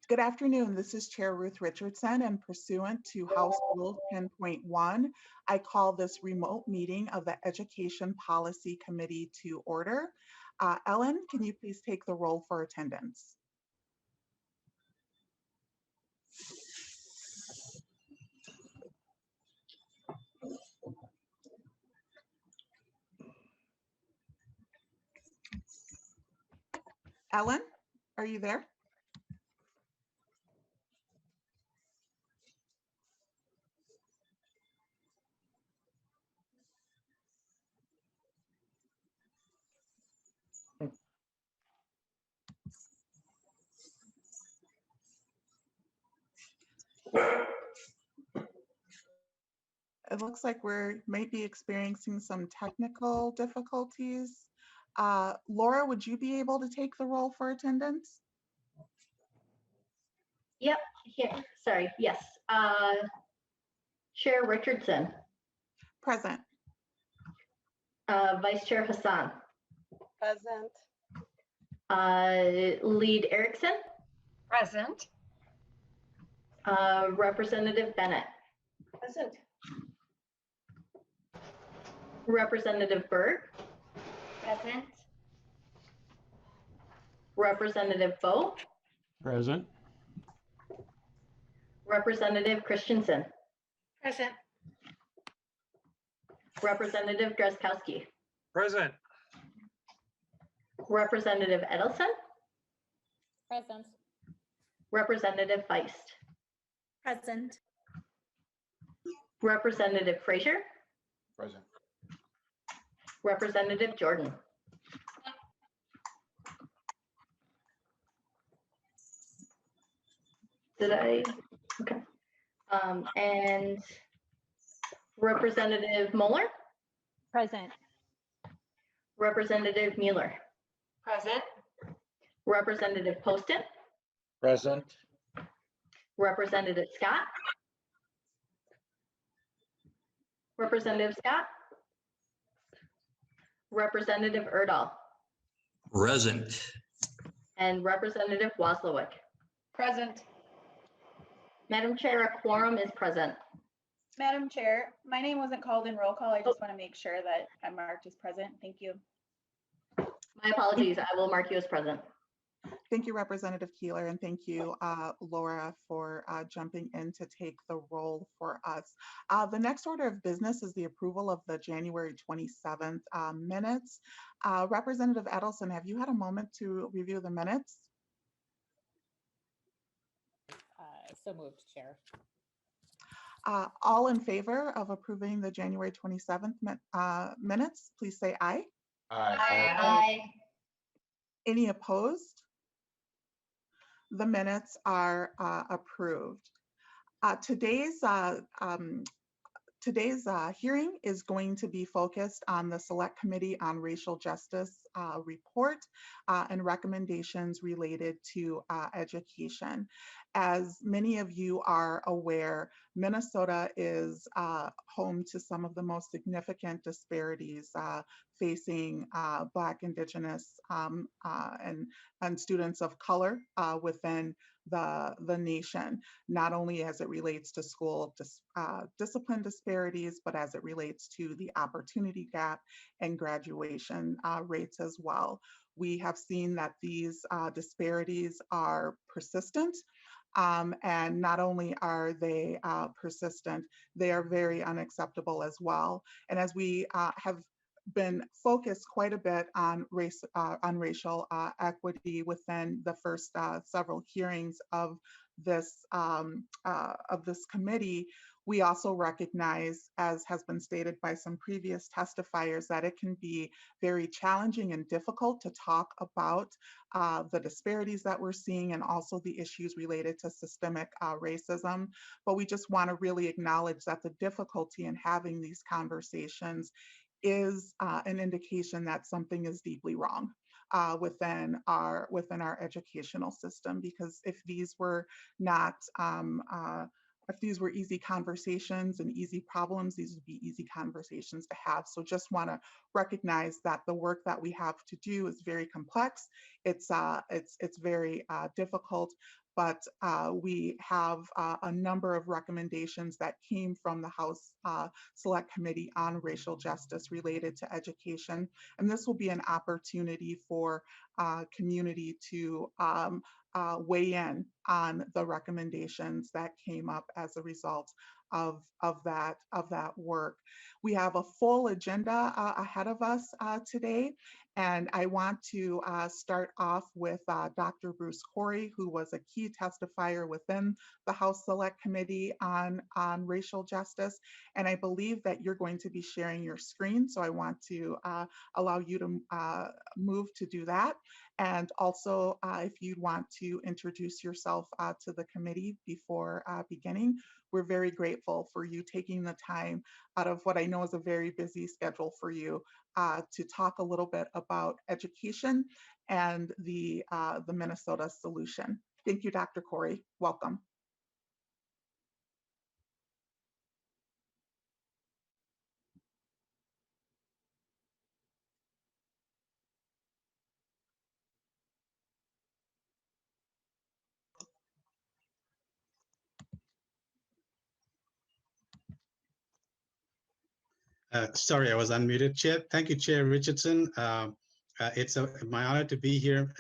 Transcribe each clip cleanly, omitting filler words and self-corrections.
Good afternoon. This is Chair Ruth Richardson, and pursuant to House Rule 10.1, I call this remote meeting of the Education Policy Committee to order. Ellen, can you please take the roll for attendance? Ellen, are you there? It looks like we might be experiencing some technical difficulties. Laura, would you be able to take the roll for attendance? Yep, here, sorry, yes. Chair Richardson. Present. Vice Chair Hassan. Present. Lead Erickson. Present. Representative Bennett. Present. Representative Berg. Present. Representative Foe. Present. Representative Christensen. Present. Representative Drazkowski. Present. Representative Edelson. Present. Representative Feist. Present. Representative Frazier. Present. Representative Jordan. Did I? Okay. And Representative Moeller. Present. Representative Mueller. Present. Representative Poston. Present. Representative Scott. Representative Scott. Representative Erdahl. Present. And Representative Waslowick. Present. Madam Chair, a quorum is present. Madam Chair, my name wasn't called in roll call. I just want to make sure that I'm marked as present. Thank you. My apologies. I will mark you as present. Thank you, Representative Keeler, and thank you, Laura, for jumping in to take the roll for us. The next order of business is the approval of the January 27th minutes. Representative Edelson, have you had a moment to review the minutes? So moved, Chair. All in favor of approving the January 27th minutes, please say aye. Aye. Aye. Any opposed? The minutes are approved. Today's hearing is going to be focused on the Select Committee on Racial Justice report and recommendations related to education. As many of you are aware, Minnesota is home to some of the most significant disparities facing Black, Indigenous, and students of color within the nation, not only as it relates to school discipline disparities, but as it relates to the opportunity gap and graduation rates as well. We have seen that these disparities are persistent. And not only are they persistent, they are very unacceptable as well. And as we have been focused quite a bit on racial equity within the first several hearings of this committee, we also recognize, as has been stated by some previous testifiers, that it can be very challenging and difficult to talk about the disparities that we're seeing and also the issues related to systemic racism. But we just want to really acknowledge that the difficulty in having these conversations is an indication that something is deeply wrong within our educational system. Because if these were not if these were easy conversations and easy problems, these would be easy conversations to have. So just want to recognize that the work that we have to do is very complex. It's very difficult, but we have a number of recommendations that came from the House Select Committee on Racial Justice related to education. And this will be an opportunity for community to weigh in on the recommendations that came up as a result of that work. We have a full agenda ahead of us today, and I want to start off with Dr. Bruce Corey, who was a key testifier within the House Select Committee on Racial Justice. And I believe that you're going to be sharing your screen, so I want to allow you to move to do that. And also, if you'd want to introduce yourself to the committee before beginning, we're very grateful for you taking the time out of what I know is a very busy schedule for you to talk a little bit about education and the Minnesota solution. Thank you, Dr. Corey. Welcome. Sorry, I was unmuted. Chair, thank you, Chair Richardson. It's my honor to be here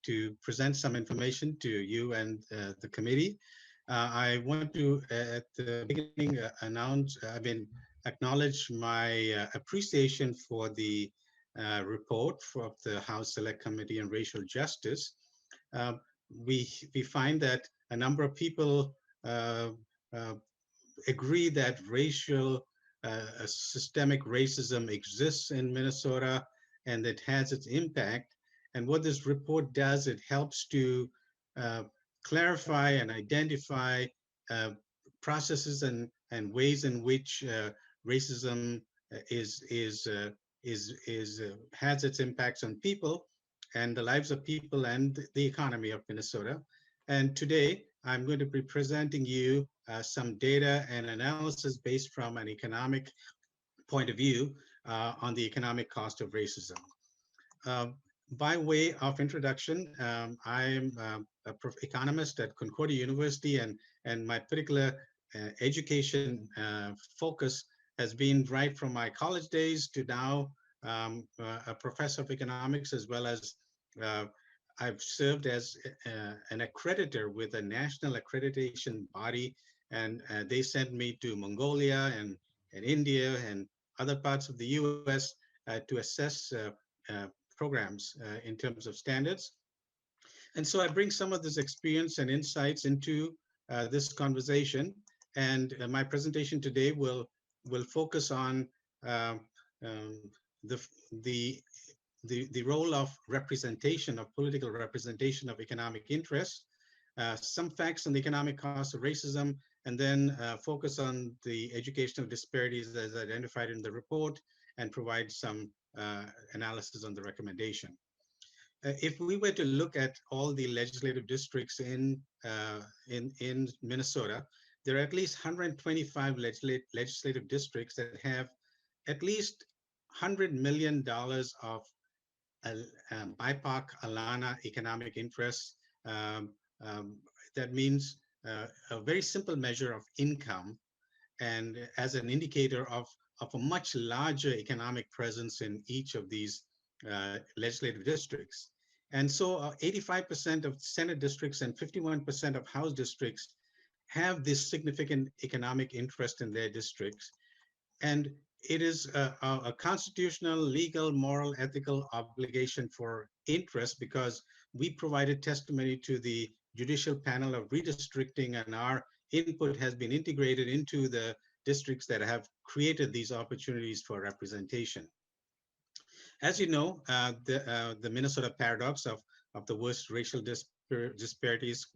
to present some information to you and the committee. I want to, at the beginning, acknowledge my appreciation for the report of the House Select Committee on Racial Justice. We find that a number of people agree that systemic racism exists in Minnesota and it has its impact. And what this report does, it helps to clarify and identify processes and ways in which racism has its impacts on people and the lives of people and the economy of Minnesota. And today, I'm going to be presenting you some data and analysis based from an economic point of view on the economic cost of racism. By way of introduction, I'm an economist at Concordia University, and my particular education focus has been right from my college days to now a professor of economics, as well as I've served as an accreditor with a national accreditation body, and they sent me to Mongolia and India and other parts of the US to assess programs in terms of standards. And so I bring some of this experience and insights into this conversation. And my presentation today will focus on the role of representation, of political representation of economic interests, some facts on the economic cost of racism, and then focus on the educational disparities as identified in the report and provide some analysis on the recommendation. If we were to look at all the legislative districts in Minnesota, there are at least 125 legislative districts that have at least $100 million of BIPOC ALANA economic interests. That means a very simple measure of income, and as an indicator of a much larger economic presence in each of these legislative districts. And so 85% of Senate districts and 51% of House districts have this significant economic interest in their districts. And it is a constitutional, legal, moral, ethical obligation for interest, because we provided testimony to the Judicial Panel of Redistricting, and our input has been integrated into the districts that have created these opportunities for representation. As you know, the Minnesota paradox of the worst racial disparities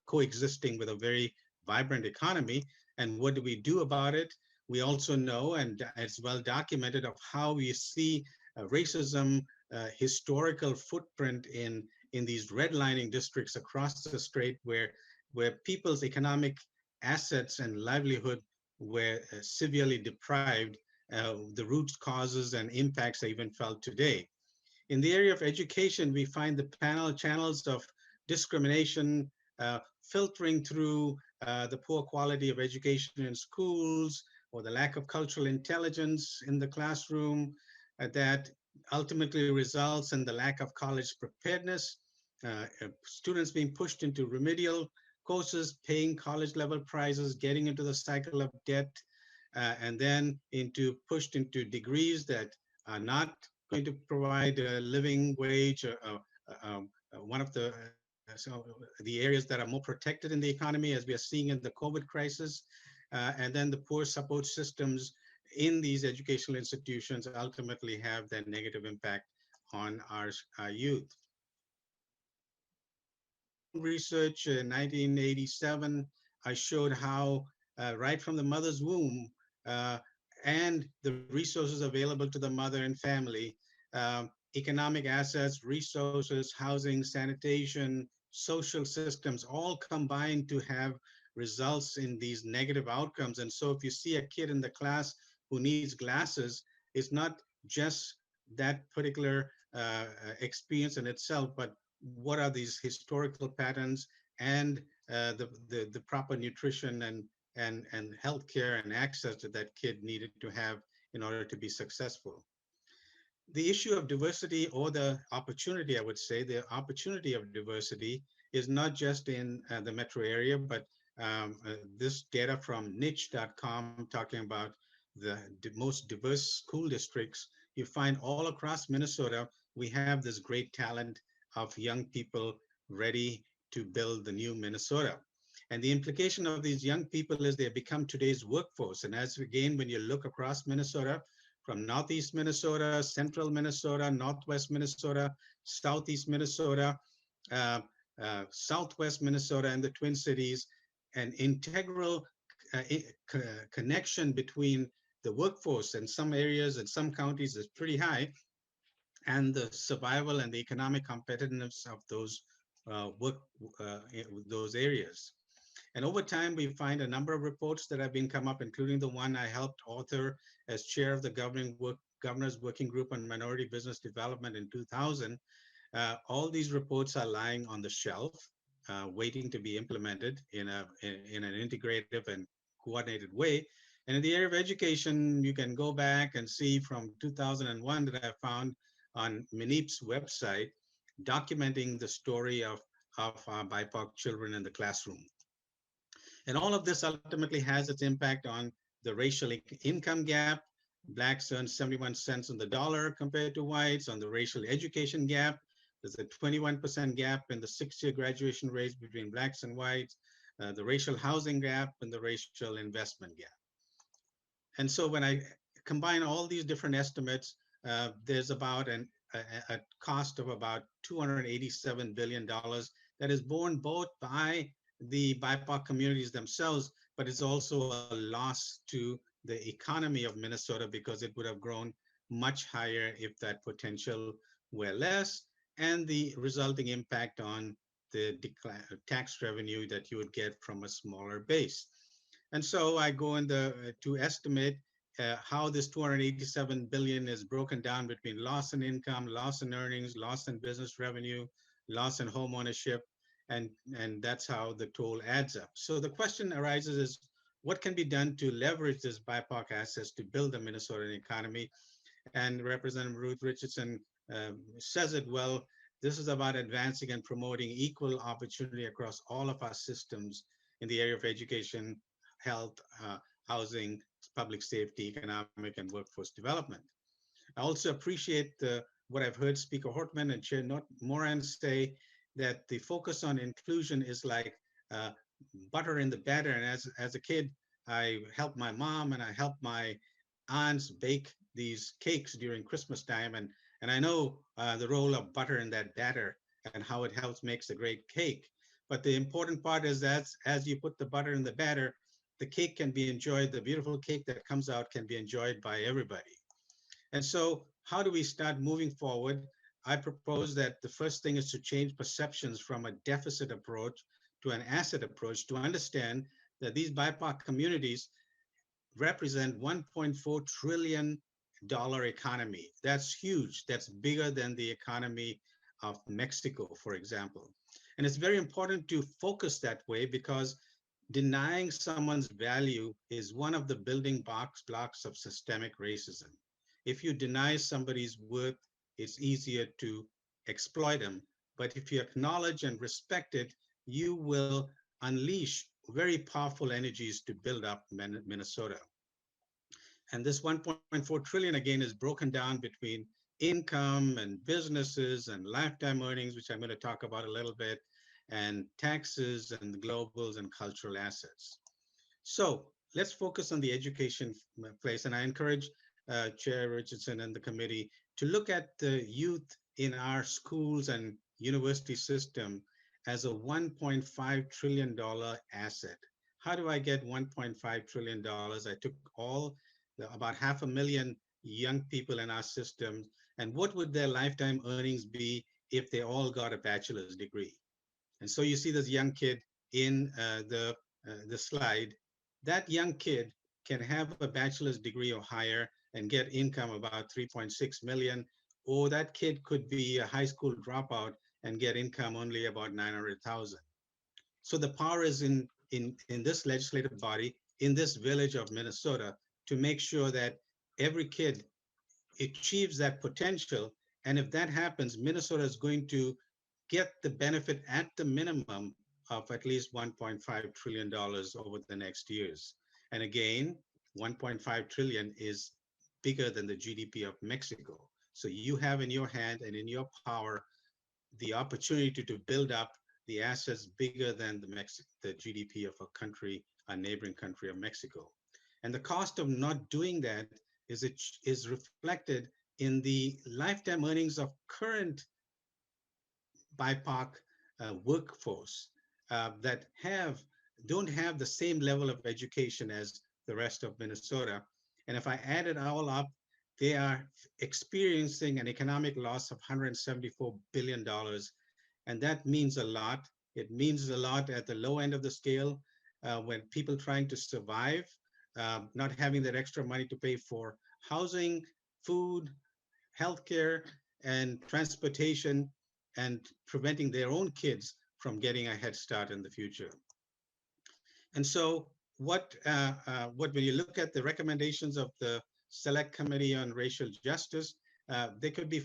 coexisting with a very vibrant economy. And what do we do about it? We also know, and it's well documented, of how we see racism historical footprint in these redlining districts across the state, where people's economic assets and livelihood were severely deprived. The root causes and impacts are even felt today. In the area of education, we find the channels of discrimination filtering through the poor quality of education in schools or the lack of cultural intelligence in the classroom that ultimately results in the lack of college preparedness, students being pushed into remedial courses, paying college level prices, getting into the cycle of debt, and then pushed into degrees that are not going to provide a living wage, one of the areas that are more protected in the economy, as we are seeing in the COVID crisis, and then the poor support systems in these educational institutions ultimately have that negative impact on our youth. Research in 1987, I showed how right from the mother's womb and the resources available to the mother and family, economic assets, resources, housing, sanitation, social systems, all combine to have results in these negative outcomes. And so if you see a kid in the class who needs glasses, it's not just that particular experience in itself, but what are these historical patterns and the proper nutrition and healthcare and access that that kid needed to have in order to be successful. The issue of diversity, or the opportunity, I would say, the opportunity of diversity is not just in the metro area, but this data from niche.com talking about the most diverse school districts, you find all across Minnesota, we have this great talent of young people ready to build the new Minnesota. And the implication of these young people is they become today's workforce. And as again, when you look across Minnesota, from Northeast Minnesota, Central Minnesota, Northwest Minnesota, Southeast Minnesota, Southwest Minnesota, and the Twin Cities, an integral connection between the workforce in some areas and some counties is pretty high, and the survival and the economic competitiveness of those those areas. And over time, we find a number of reports that have been come up, including the one I helped author as chair of the Governor's Working Group on Minority Business Development in 2000. All these reports are lying on the shelf, waiting to be implemented in an integrative and coordinated way. And in the area of education, you can go back and see from 2001 that I found on MNEEP's website, documenting the story of our BIPOC children in the classroom. And all of this ultimately has its impact on the racial income gap. Blacks earn 71 cents on the dollar compared to whites. On the racial education gap, there's a 21% gap in the 6-year graduation rates between blacks and whites, the racial housing gap, and the racial investment gap. And so when I combine all these different estimates, there's about a cost of about $287 billion that is borne both by the BIPOC communities themselves, but it's also a loss to the economy of Minnesota because it would have grown much higher if that potential were less, and the resulting impact on the tax revenue that you would get from a smaller base. And so I go in to estimate how this $287 billion is broken down between loss in income, loss in earnings, loss in business revenue, loss in home ownership, and that's how the total adds up. So the question arises is, what can be done to leverage this BIPOC assets to build the Minnesotan economy? And Representative Ruth Richardson says it well. This is about advancing and promoting equal opportunity across all of our systems in the area of education, health, housing, public safety, economic, and workforce development. I also appreciate what I've heard Speaker Hortman and Chair Moran say, that the focus on inclusion is like butter in the batter. And as a kid, I helped my mom and I helped my aunts bake these cakes during Christmas time. And I know the role of butter in that batter and how it helps makes a great cake. But the important part is that as you put the butter in the batter, the cake can be enjoyed, the beautiful cake that comes out can be enjoyed by everybody. And so how do we start moving forward? I propose that the first thing is to change perceptions from a deficit approach to an asset approach, to understand that these BIPOC communities represent $1.4 trillion economy. That's huge. That's bigger than the economy of Mexico, for example. And it's very important to focus that way because denying someone's value is one of the building blocks of systemic racism. If you deny somebody's worth, it's easier to exploit them. But if you acknowledge and respect it, you will unleash very powerful energies to build up Minnesota. And this 1.4 trillion again is broken down between income and businesses and lifetime earnings, which I'm going to talk about a little bit, and taxes and the globals and cultural assets. So let's focus on the education place. And I encourage Chair Richardson and the committee to look at the youth in our schools and university system as a $1.5 trillion asset. How do I get $1.5 trillion? I took about 500,000 young people in our system, and what would their lifetime earnings be if they all got a bachelor's degree? And so you see this young kid in the slide. That young kid can have a bachelor's degree or higher and get income about 3.6 million, or that kid could be a high school dropout and get income only about 900,000. So the power is in this legislative body, in this village of Minnesota, to make sure that every kid achieves that potential. And if that happens, Minnesota is going to get the benefit at the minimum of at least $1.5 trillion over the next years. And again, 1.5 trillion is bigger than the GDP of Mexico. So you have in your hand and in your power the opportunity to build up the assets bigger than the GDP of a neighboring country of Mexico. And the cost of not doing that is reflected in the lifetime earnings of current BIPOC workforce that don't have the same level of education as the rest of Minnesota. And if I add it all up, they are experiencing an economic loss of $174 billion. And that means a lot. It means a lot at the low end of the scale when people trying to survive, not having that extra money to pay for housing, food, healthcare, and transportation, and preventing their own kids from getting a head start in the future. And so when you look at the recommendations of the Select Committee on Racial Justice, they could be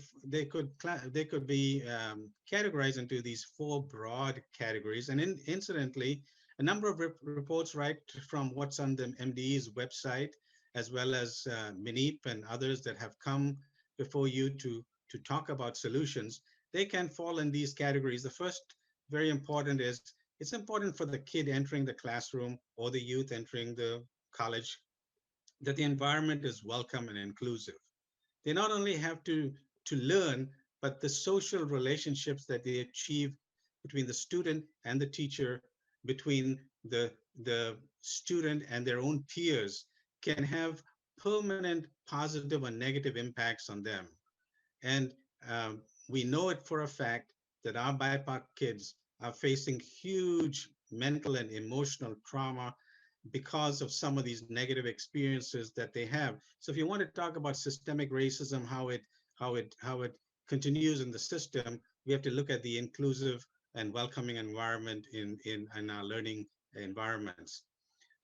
categorized into these 4 broad categories. And incidentally, a number of reports right from what's on the MDE's website, as well as MNEEP and others that have come before you to talk about solutions, they can fall in these categories. The first, very important, is it's important for the kid entering the classroom or the youth entering the college that the environment is welcome and inclusive. They not only have to learn, but the social relationships that they achieve between the student and the teacher, between the student and their own peers, can have permanent positive or negative impacts on them. And we know it for a fact that our BIPOC kids are facing huge mental and emotional trauma because of some of these negative experiences that they have. So if you want to talk about systemic racism, how it continues in the system, we have to look at the inclusive and welcoming environment in our learning environments.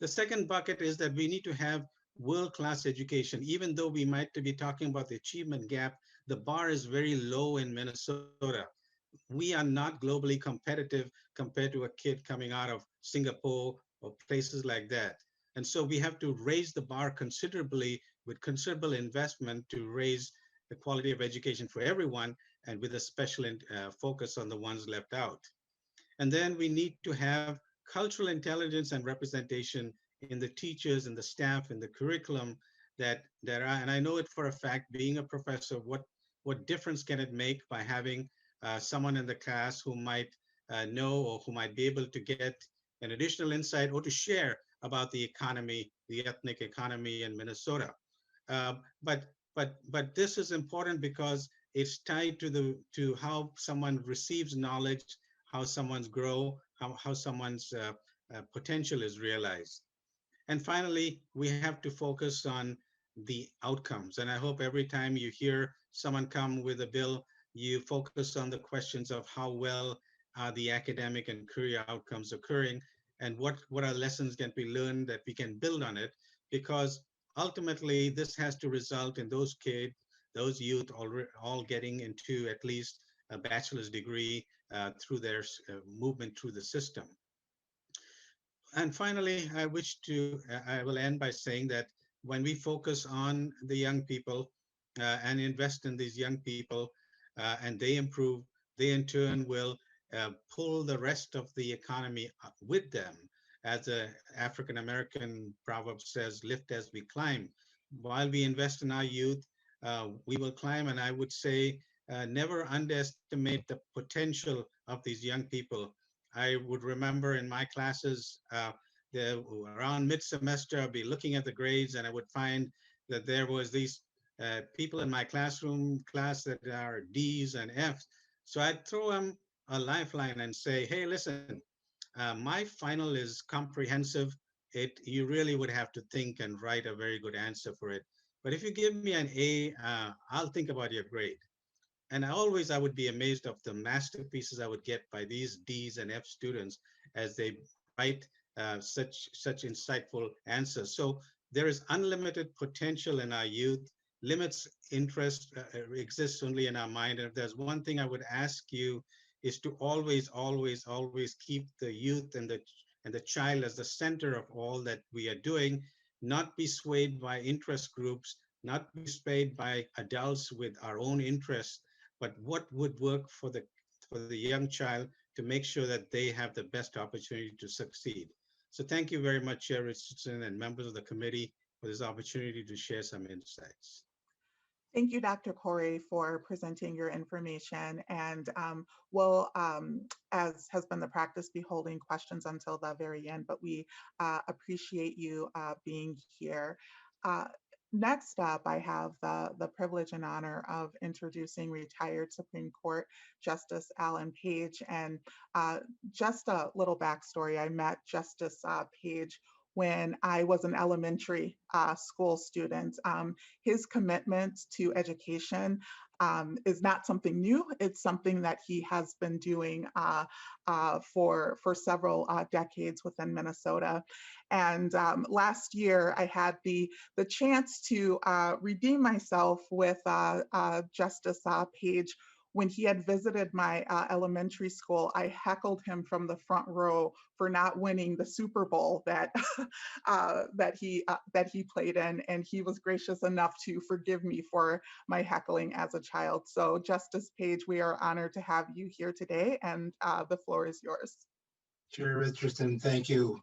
The second bucket is that we need to have world-class education. Even though we might be talking about the achievement gap, the bar is very low in Minnesota. We are not globally competitive compared to a kid coming out of Singapore or places like that. And so we have to raise the bar considerably with considerable investment to raise the quality of education for everyone, and with a special focus on the ones left out. And then we need to have cultural intelligence and representation in the teachers and the staff and the curriculum that are, and I know it for a fact, being a professor, what difference can it make by having someone in the class who might know or who might be able to get an additional insight or to share about the economy, the ethnic economy in Minnesota. But this is important because it's tied to how someone receives knowledge, how someone's grow, how someone's potential is realized. And finally, we have to focus on the outcomes. And I hope every time you hear someone come with a bill, you focus on the questions of how well are the academic and career outcomes occurring, and what are lessons can be learned that we can build on it, because ultimately this has to result in those kids, those youth all getting into at least a bachelor's degree through their movement through the system. And finally, I will end by saying that when we focus on the young people and invest in these young people and they improve, they in turn will pull the rest of the economy with them. As the African American proverb says, lift as we climb. While we invest in our youth, we will climb. And I would say, never underestimate the potential of these young people. I would remember in my classes, around mid-semester, I'd be looking at the grades and I would find that there was these people in my class that are D's and F's. So I'd throw them a lifeline and say, hey, listen, my final is comprehensive. You really would have to think and write a very good answer for it. But if you give me an A, I'll think about your grade. And I would be amazed of the masterpieces I would get by these D's and F students as they write such insightful answers. So there is unlimited potential in our youth. Limits interest exists only in our mind. And if there's one thing I would ask you is to always keep the youth and the child as the center of all that we are doing, not be swayed by interest groups, not be swayed by adults with our own interests, but what would work for the young child to make sure that they have the best opportunity to succeed. So thank you very much, Chair Richardson and members of the committee for this opportunity to share some insights. Thank you, Dr. Corey, for presenting your information. And as has been the practice, be holding questions until the very end, but we appreciate you being here. Next up, I have the privilege and honor of introducing retired Supreme Court Justice Alan Page. And just a little backstory, I met Justice Page when I was an elementary school student. His commitment to education is not something new. It's something that he has been doing for several decades within Minnesota. And last year, I had the chance to redeem myself with Justice Page. When he had visited my elementary school, I heckled him from the front row for not winning the Super Bowl that that he played in, and he was gracious enough to forgive me for my heckling as a child. So, Justice Page, we are honored to have you here today, and the floor is yours. Chair Richardson, thank you.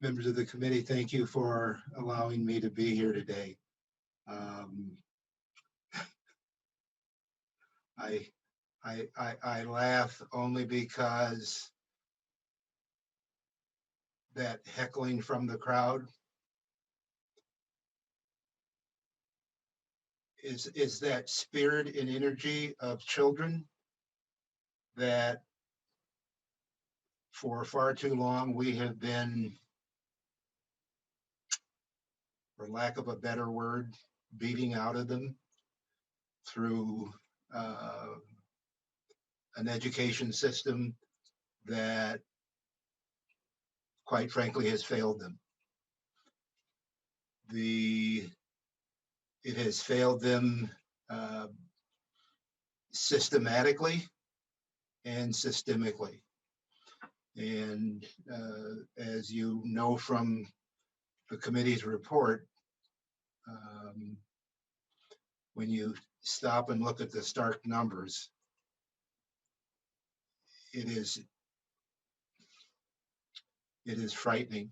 Members of the committee, thank you for allowing me to be here today. I laugh only because that heckling from the crowd is that spirit and energy of children that for far too long we have been, for lack of a better word, beating out of them through an education system that, quite frankly, has failed them. It has failed them systematically and systemically. And as you know from the committee's report, when you stop and look at the stark numbers, it is frightening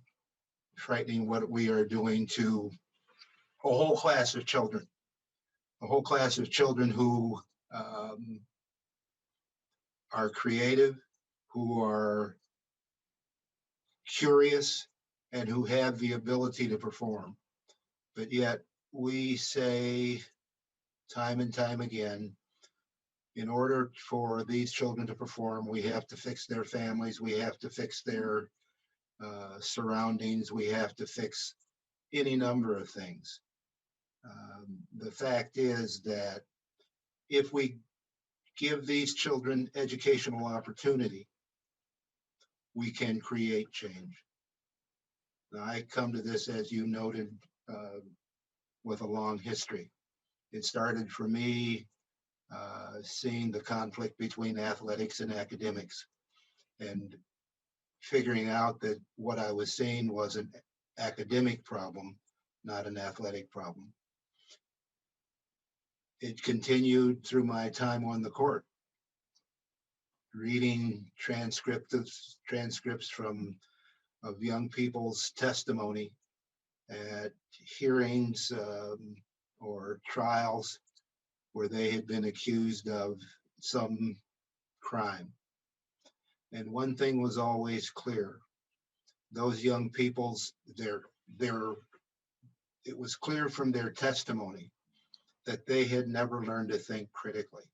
what we are doing to a whole class of children who are creative, who are curious, and who have the ability to perform. But yet we say time and time again, in order for these children to perform, we have to fix their families, we have to fix their surroundings, we have to fix any number of things. The fact is that if we give these children educational opportunity, we can create change. Now, I come to this, as you noted, with a long history. It started for me seeing the conflict between athletics and academics and figuring out that what I was seeing was an academic problem, not an athletic problem. It continued through my time on the court, reading transcripts of young people's testimony at hearings or trials where they had been accused of some crime. And one thing was always clear: those young people's it was clear from their testimony that they had never learned to think critically.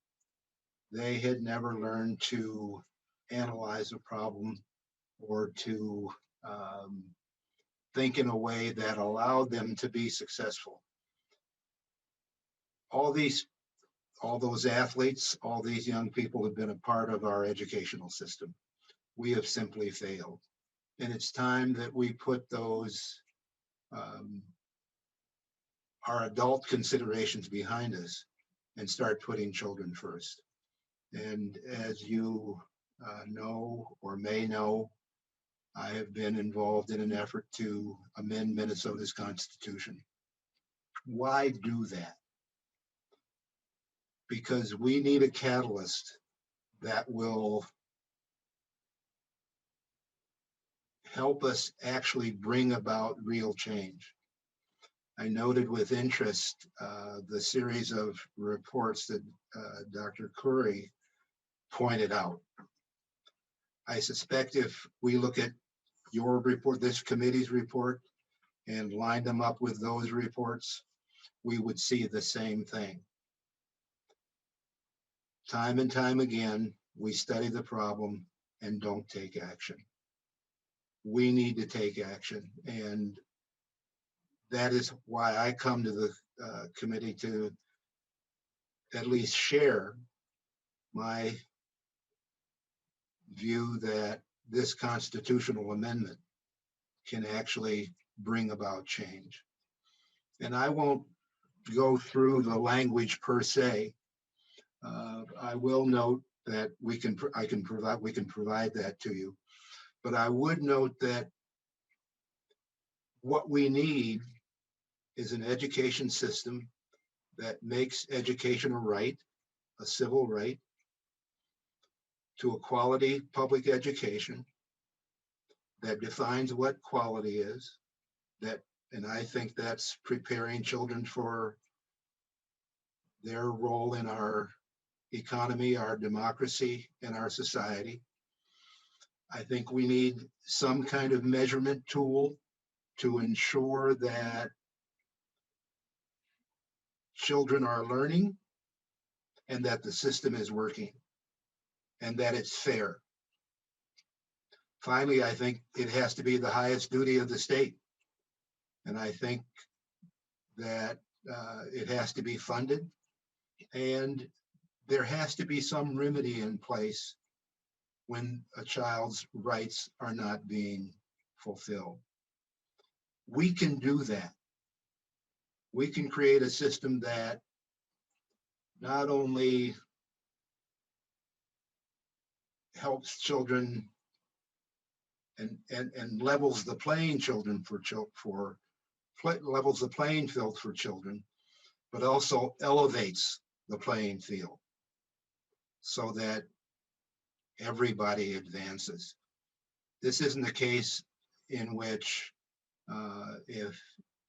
They had never learned to analyze a problem or to think in a way that allowed them to be successful. All those athletes, all these young people have been a part of our educational system. We have simply failed. And it's time that we put those, our adult considerations behind us and start putting children first. And as you know or may know, I have been involved in an effort to amend Minnesota's Constitution. Why do that? Because we need a catalyst that will help us actually bring about real change. I noted with interest the series of reports that Dr. Curry pointed out. I suspect if we look at your report, this committee's report, and line them up with those reports, we would see the same thing. Time and time again, we study the problem and don't take action. We need to take action, and that is why I come to the committee to at least share my view that this constitutional amendment can actually bring about change. And I won't go through the language per se. I will note that we can provide that to you. But I would note that what we need is an education system that makes education a right, a civil right, to a quality public education that defines what quality is, and I think that's preparing children for their role in our economy, our democracy, and our society. I think we need some kind of measurement tool to ensure that children are learning and that the system is working and that it's fair. Finally, I think it has to be the highest duty of the state. And I think that it has to be funded, and there has to be some remedy in place when a child's rights are not being fulfilled. We can do that. We can create a system that not only helps children and levels the playing levels the playing field for children, but also elevates the playing field so that everybody advances. This isn't a case in which if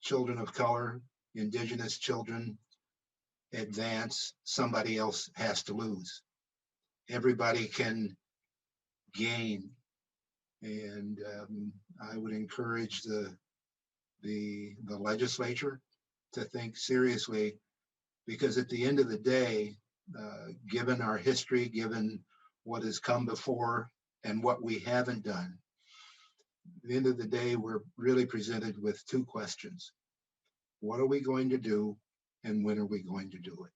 children of color, indigenous children advance, somebody else has to lose. Everybody can gain. And I would encourage the legislature to think seriously, because at the end of the day, given our history, given what has come before and what we haven't done, at the end of the day, we're really presented with two questions. What are we going to do, and when are we going to do it?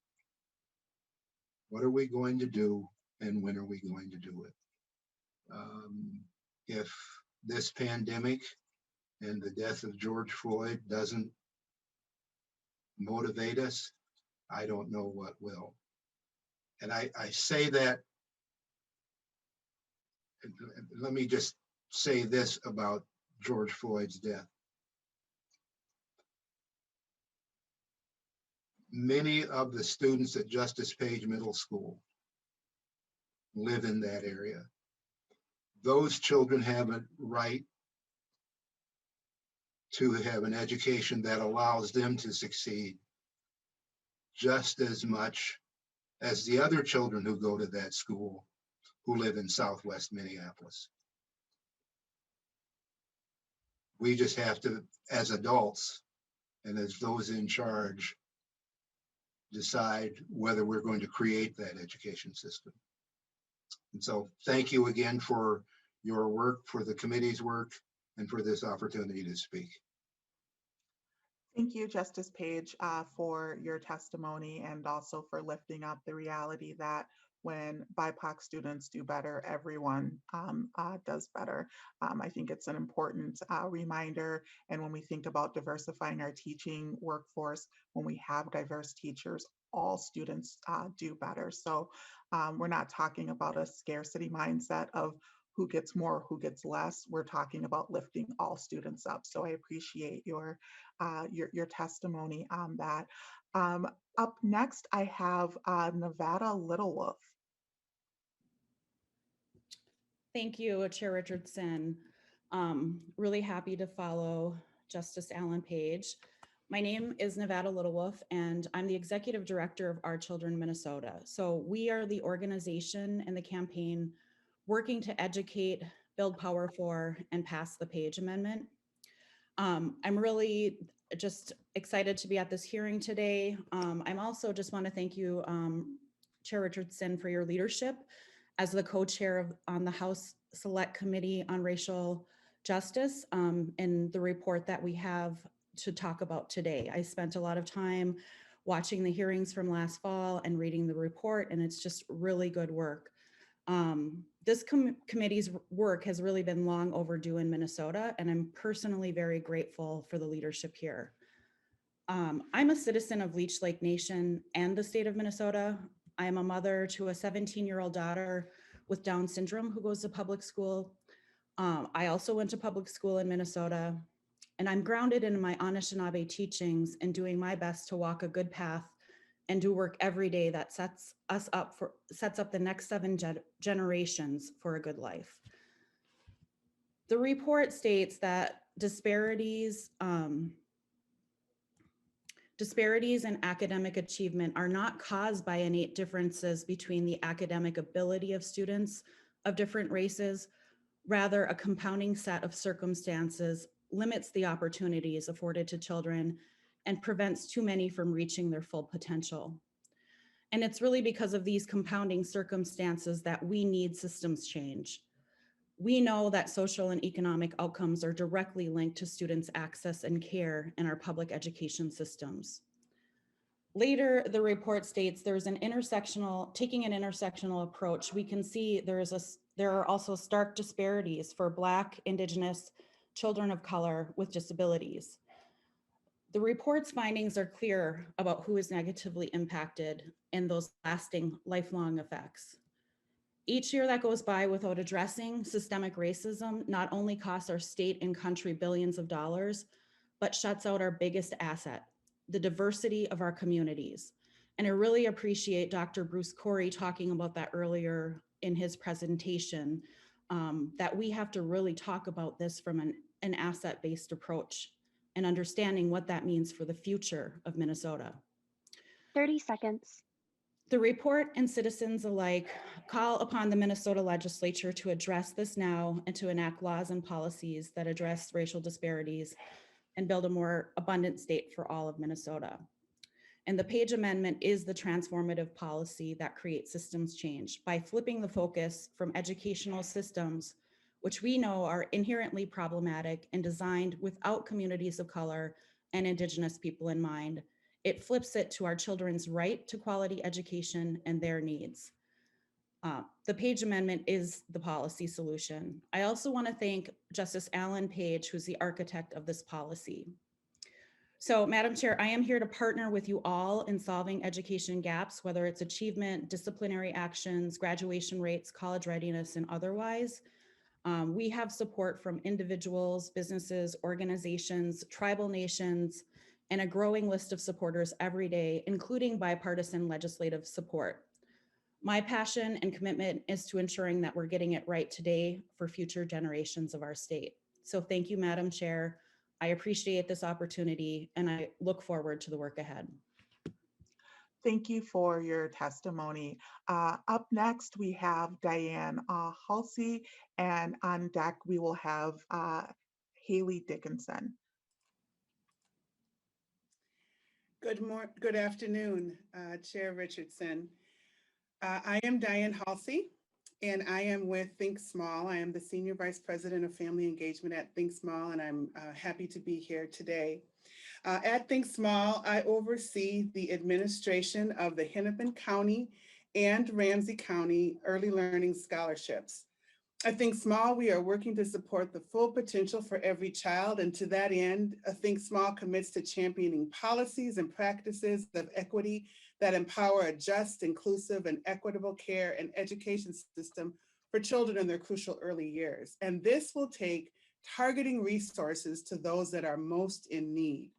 What are we going to do and when are we going to do it? If this pandemic and the death of George Floyd doesn't motivate us, I don't know what will. And I say that, and let me just say this about George Floyd's death. Many of the students at Justice Page Middle School live in that area. Those children have a right to have an education that allows them to succeed just as much as the other children who go to that school who live in Southwest Minneapolis. We just have to, as adults and as those in charge, decide whether we're going to create that education system. And so thank you again for your work, for the committee's work, and for this opportunity to speak. Thank you, Justice Page, for your testimony and also for lifting up the reality that when BIPOC students do better, everyone does better. I think it's an important reminder. And when we think about diversifying our teaching workforce, when we have diverse teachers, all students do better. So we're not talking about a scarcity mindset of who gets more, who gets less. We're talking about lifting all students up. So I appreciate your testimony on that. Up next, I have Nevada Littlewolf. Thank you, Chair Richardson. Really happy to follow Justice Alan Page. My name is Nevada Littlewolf, and I'm the Executive Director of Our Children Minnesota. So we are the organization and the campaign working to educate, build power for, and pass the Page Amendment. I'm really just excited to be at this hearing today. I'm also just want to thank you, Chair Richardson, for your leadership as the co-chair on the House Select Committee on Racial Justice and the report that we have to talk about today. I spent a lot of time watching the hearings from last fall and reading the report, and it's just really good work. This committee's work has really been long overdue in Minnesota, and I'm personally very grateful for the leadership here. I'm a citizen of Leech Lake Nation and the state of Minnesota. I am a mother to a 17-year-old daughter with Down syndrome who goes to public school. I also went to public school in Minnesota, and I'm grounded in my Anishinaabe teachings and doing my best to walk a good path and do work every day that sets up the next 7 generations for a good life. The report states that disparities in academic achievement are not caused by innate differences between the academic ability of students of different races. Rather, a compounding set of circumstances limits the opportunities afforded to children and prevents too many from reaching their full potential. And it's really because of these compounding circumstances that we need systems change. We know that social and economic outcomes are directly linked to students' access and care in our public education systems. Later, the report states taking an intersectional approach, we can see there are also stark disparities for Black, Indigenous, children of color with disabilities. The report's findings are clear about who is negatively impacted and those lasting lifelong effects. Each year that goes by without addressing systemic racism not only costs our state and country billions of dollars, but shuts out our biggest asset, the diversity of our communities. And I really appreciate Dr. Bruce Corey talking about that earlier in his presentation, that we have to really talk about this from an asset-based approach and understanding what that means for the future of Minnesota. 30 seconds. The report and citizens alike call upon the Minnesota legislature to address this now and to enact laws and policies that address racial disparities and build a more abundant state for all of Minnesota. And the Page Amendment is the transformative policy that creates systems change by flipping the focus from educational systems, which we know are inherently problematic and designed without communities of color and Indigenous people in mind, It flips it to our children's right to quality education and their needs. The Page Amendment is the policy solution. I also want to thank Justice Alan Page, who's the architect of this policy. So, Madam Chair, I am here to partner with you all in solving education gaps, whether it's achievement, disciplinary actions, graduation rates, college readiness, and otherwise. We have support from individuals, businesses, organizations, tribal nations, and a growing list of supporters every day, including bipartisan legislative support. My passion and commitment is to ensuring that we're getting it right today for future generations of our state. So thank you, Madam Chair. I appreciate this opportunity and I look forward to the work ahead. Thank you for your testimony. Up next, we have Diane Halsey, and on deck, we will have Haley Dickinson. Good afternoon, Chair Richardson. I am Diane Halsey, and I am with Think Small. I am the Senior Vice President of Family Engagement at Think Small, and I'm happy to be here today. At Think Small, I oversee the administration of the Hennepin County and Ramsey County Early Learning Scholarships. At Think Small, we are working to support the full potential for every child, and to that end, Think Small commits to championing policies and practices of equity that empower a just, inclusive, and equitable care and education system for children in their crucial early years. And this will take targeting resources to those that are most in need.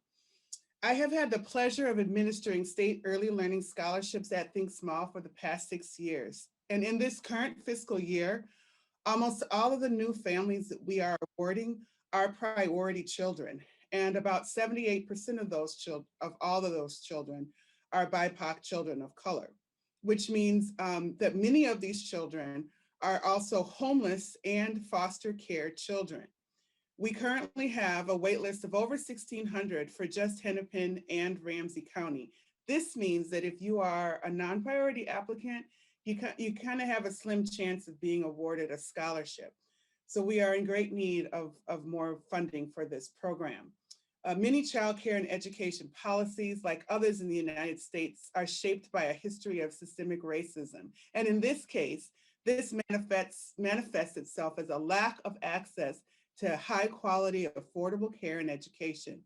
I have had the pleasure of administering state early learning scholarships at Think Small for the past 6 years. And in this current fiscal year, almost all of the new families that we are awarding are priority children. And about 78% of those children, of all of those children, are BIPOC children of color, which means that many of these children are also homeless and foster care children. We currently have a wait list of over 1,600 for just Hennepin and Ramsey County. This means that if you are a non-priority applicant, you kind of have a slim chance of being awarded a scholarship. So we are in great need of more funding for this program. Many child care and education policies, like others in the United States, are shaped by a history of systemic racism. And in this case, this manifests itself as a lack of access to high quality, affordable care and education,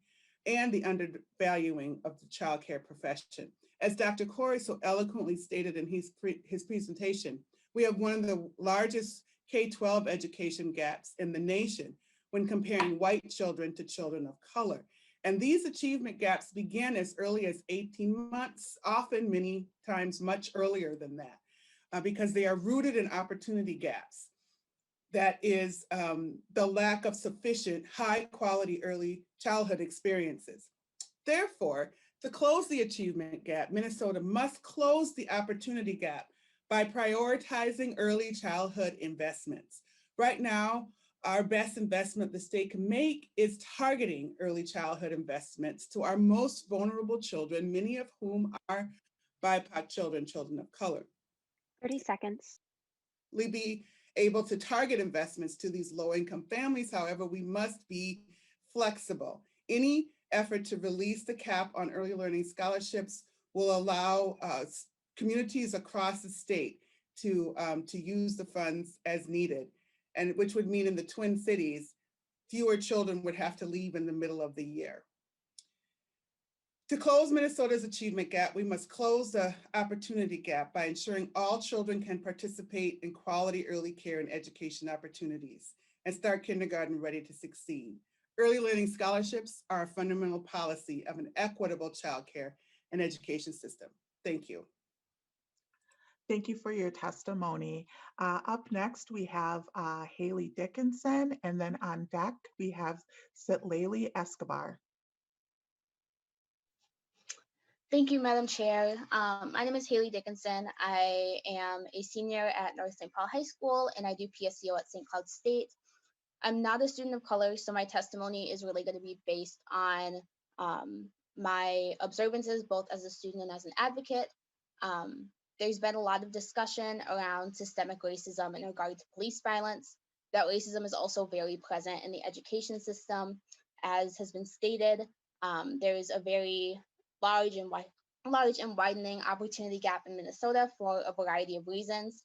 and the undervaluing of the child care profession. As Dr. Corey so eloquently stated in his presentation, we have one of the largest K-12 education gaps in the nation when comparing white children to children of color. And these achievement gaps begin as early as 18 months, often many times much earlier than that, because they are rooted in opportunity gaps. That is the lack of sufficient high quality early childhood experiences. Therefore, to close the achievement gap, Minnesota must close the opportunity gap by prioritizing early childhood investments. Right now, our best investment the state can make is targeting early childhood investments to our most vulnerable children, many of whom are BIPOC children, children of color. 30 seconds. We be able to target investments to these low-income families. However, we must be flexible. Any effort to release the cap on early learning scholarships will allow communities across the state to use the funds as needed, and which would mean in the Twin Cities, fewer children would have to leave in the middle of the year. To close Minnesota's achievement gap, we must close the opportunity gap by ensuring all children can participate in quality early care and education opportunities and start kindergarten ready to succeed. Early learning scholarships are a fundamental policy of an equitable child care and education system. Thank you. Thank you for your testimony. Up next, we have Haley Dickinson, and then on deck, we have Sitlali Escobar. Thank you, Madam Chair. My name is Haley Dickinson. I am a senior at North St. Paul High School, and I do PSEO at St. Cloud State. I'm not a student of color, so my testimony is really going to be based on my observances, both as a student and as an advocate. There's been a lot of discussion around systemic racism in regard to police violence. That racism is also very present in the education system. As has been stated, there is a very large and widening opportunity gap in Minnesota for a variety of reasons.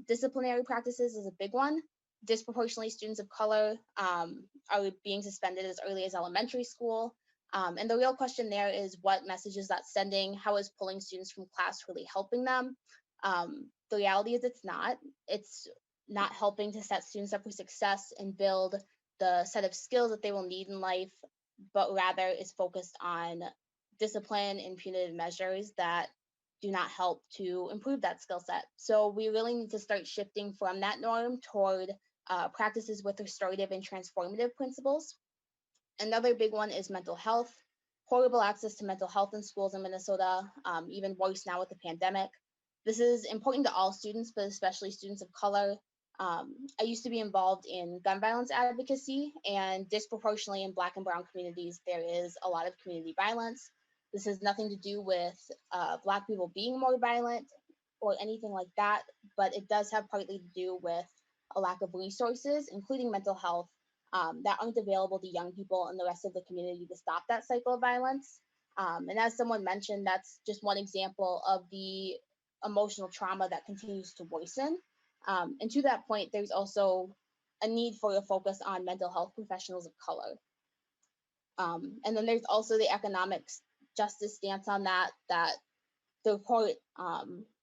Disciplinary practices is a big one. Disproportionately, students of color are being suspended as early as elementary school. And the real question there is, what message is that sending? How is pulling students from class really helping them? The reality is it's not. It's not helping to set students up for success and build the set of skills that they will need in life, but rather is focused on discipline and punitive measures that do not help to improve that skill set. So we really need to start shifting from that norm toward practices with restorative and transformative principles. Another big one is mental health. Horrible access to mental health in schools in Minnesota, even worse now with the pandemic. This is important to all students, but especially students of color. I used to be involved in gun violence advocacy, and disproportionately in Black and Brown communities, there is a lot of community violence. This has nothing to do with Black people being more violent or anything like that, but it does have partly to do with a lack of resources, including mental health, that aren't available to young people and the rest of the community to stop that cycle of violence. And as someone mentioned, that's just one example of the emotional trauma that continues to worsen. And to that point, there's also a need for a focus on mental health professionals of color. And then there's also the economic justice stance on that the report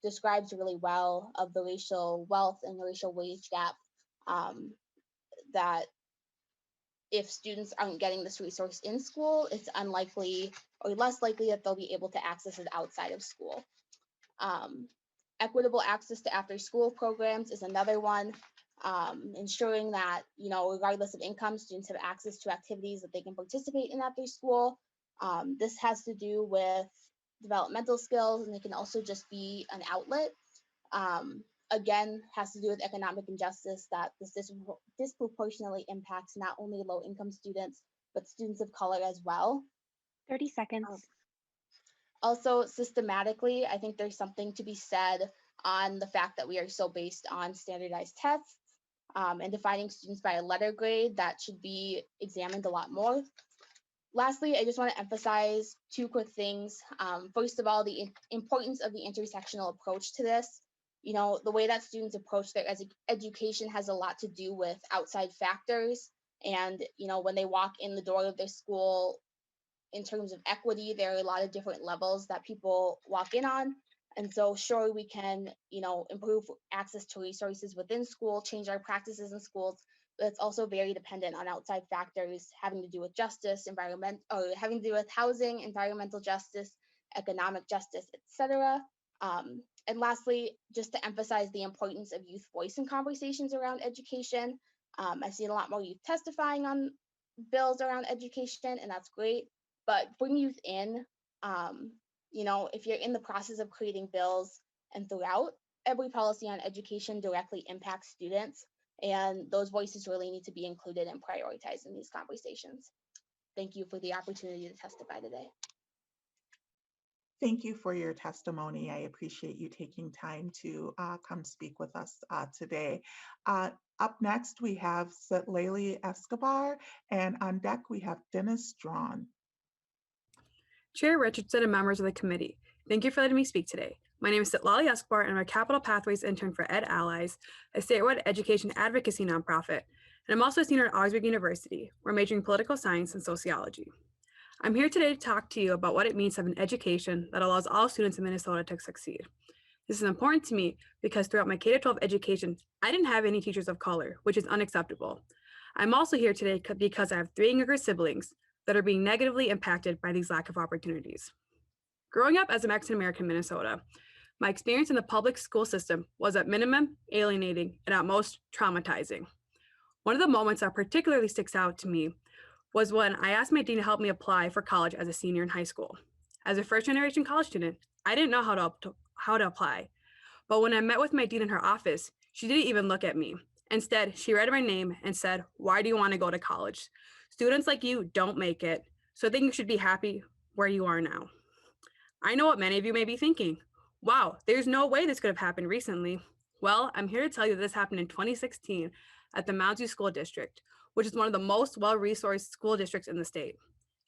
describes really well, of the racial wealth and the racial wage gap, that if students aren't getting this resource in school, it's unlikely or less likely that they'll be able to access it outside of school. Equitable access to after-school programs is another one, ensuring that, regardless of income, students have access to activities that they can participate in after school. This has to do with developmental skills, and it can also just be an outlet. Again, has to do with economic injustice, that this disproportionately impacts not only low-income students, but students of color as well. 30 seconds. Also, systematically, I think there's something to be said on the fact that we are so based on standardized tests and defining students by a letter grade that should be examined a lot more. Lastly, I just want to emphasize two quick things. First of all, the importance of the intersectional approach to this. The way that students approach their education has a lot to do with outside factors. And, when they walk in the door of their school, in terms of equity, there are a lot of different levels that people walk in on. And so sure, we can, improve access to resources within school, change our practices in schools, but it's also very dependent on outside factors having to do with justice, having to do with housing, environmental justice, economic justice, etc. And lastly, just to emphasize the importance of youth voice in conversations around education. I've seen a lot more youth testifying on bills around education, and that's great. But bring youth in, if you're in the process of creating bills and throughout, every policy on education directly impacts students, and those voices really need to be included and prioritized in these conversations. Thank you for the opportunity to testify today. Thank you for your testimony. I appreciate you taking time to come speak with us today. Up next, we have Shelly Escobar, and on deck, we have Dennis Strawn. Chair Richardson and members of the committee, thank you for letting me speak today. My name is Shelly Escobar, and I'm a Capital Pathways intern for Ed Allies, a statewide education advocacy nonprofit, and I'm also a senior at Augsburg University. We're majoring in political science and sociology. I'm here today to talk to you about what it means to have an education that allows all students in Minnesota to succeed. This is important to me because throughout my K-12 education, I didn't have any teachers of color, which is unacceptable. I'm also here today because I have 3 younger siblings that are being negatively impacted by these lack of opportunities. Growing up as a Mexican-American in Minnesota, my experience in the public school system was at minimum alienating and at most traumatizing. One of the moments that particularly sticks out to me was when I asked my dean to help me apply for college as a senior in high school. As a first-generation college student, I didn't know how to apply. But when I met with my dean in her office, she didn't even look at me. Instead, she read my name and said, "Why do you want to go to college? Students like you don't make it, so I think you should be happy where you are now." I know what many of you may be thinking. Wow, there's no way this could have happened recently. Well, I'm here to tell you that this happened in 2016 at the Mounds View School District, which is one of the most well-resourced school districts in the state.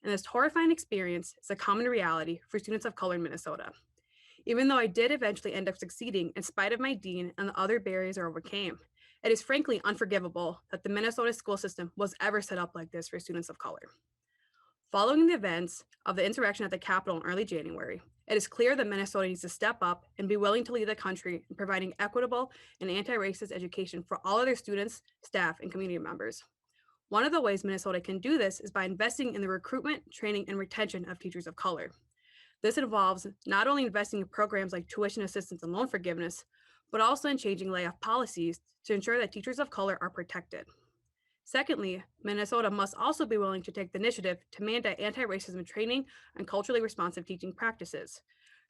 and this horrifying experience is a common reality for students of color in Minnesota. Even though I did eventually end up succeeding in spite of my dean and the other barriers I overcame, it is frankly unforgivable that the Minnesota school system was ever set up like this for students of color. Following the events of the insurrection at the Capitol in early January, it is clear that Minnesota needs to step up and be willing to lead the country in providing equitable and anti-racist education for all of their students, staff, and community members. One of the ways Minnesota can do this is by investing in the recruitment, training, and retention of teachers of color. This involves not only investing in programs like tuition assistance and loan forgiveness, but also in changing layoff policies to ensure that teachers of color are protected. Secondly, Minnesota must also be willing to take the initiative to mandate anti-racism training and culturally responsive teaching practices.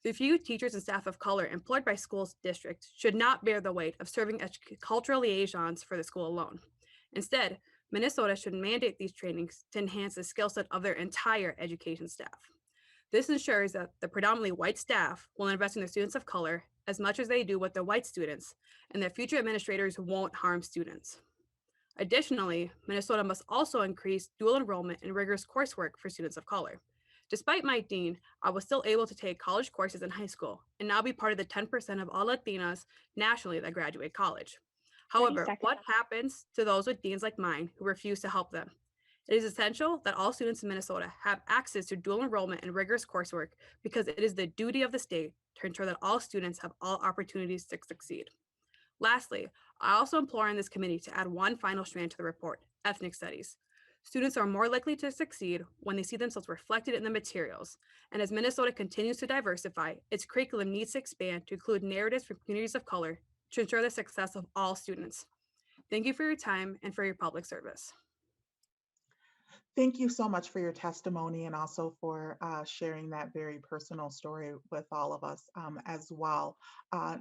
The few teachers and staff of color employed by school districts should not bear the weight of serving as cultural liaisons for the school alone. Instead, Minnesota should mandate these trainings to enhance the skill set of their entire education staff. This ensures that the predominantly white staff will invest in their students of color as much as they do with their white students, and that future administrators won't harm students. Additionally, Minnesota must also increase dual enrollment and rigorous coursework for students of color. Despite my dean, I was still able to take college courses in high school and now be part of the 10% of all Latinas nationally that graduate college. However, what happens to those with deans like mine who refuse to help them? It is essential that all students in Minnesota have access to dual enrollment and rigorous coursework because it is the duty of the state to ensure that all students have all opportunities to succeed. Lastly, I also implore on this committee to add one final strand to the report, ethnic studies. Students are more likely to succeed when they see themselves reflected in the materials. And as Minnesota continues to diversify, its curriculum needs to expand to include narratives from communities of color to ensure the success of all students. Thank you for your time and for your public service. Thank you so much for your testimony and also for sharing that very personal story with all of us as well.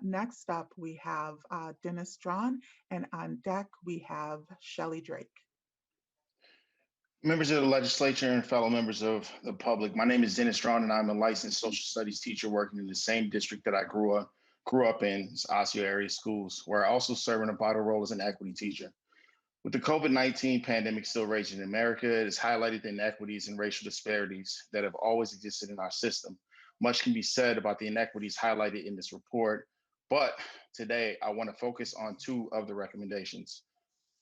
Next up, we have Dennis Strawn, and on deck, we have Shelly Drake. Members of the legislature and fellow members of the public, my name is Dennis Strawn, and I'm a licensed social studies teacher working in the same district that I grew up in, Osseo area schools, where I also serve in a vital role as an equity teacher. With the COVID-19 pandemic still raging in America, it has highlighted the inequities and racial disparities that have always existed in our system. Much can be said about the inequities highlighted in this report, but today I want to focus on two of the recommendations.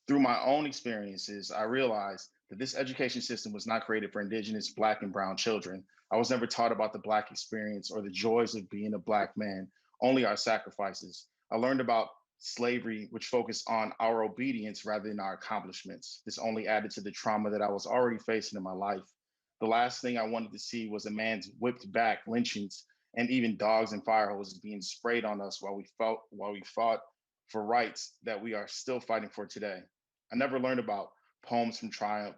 Through my own experiences, I realized that this education system was not created for Indigenous, Black, and Brown children. I was never taught about the Black experience or the joys of being a Black man, only our sacrifices. I learned about slavery, which focused on our obedience rather than our accomplishments. This only added to the trauma that I was already facing in my life. The last thing I wanted to see was a man's whipped back lynchings and even dogs and fire hoses being sprayed on us while we fought for rights that we are still fighting for today. I never learned about poems from Triumph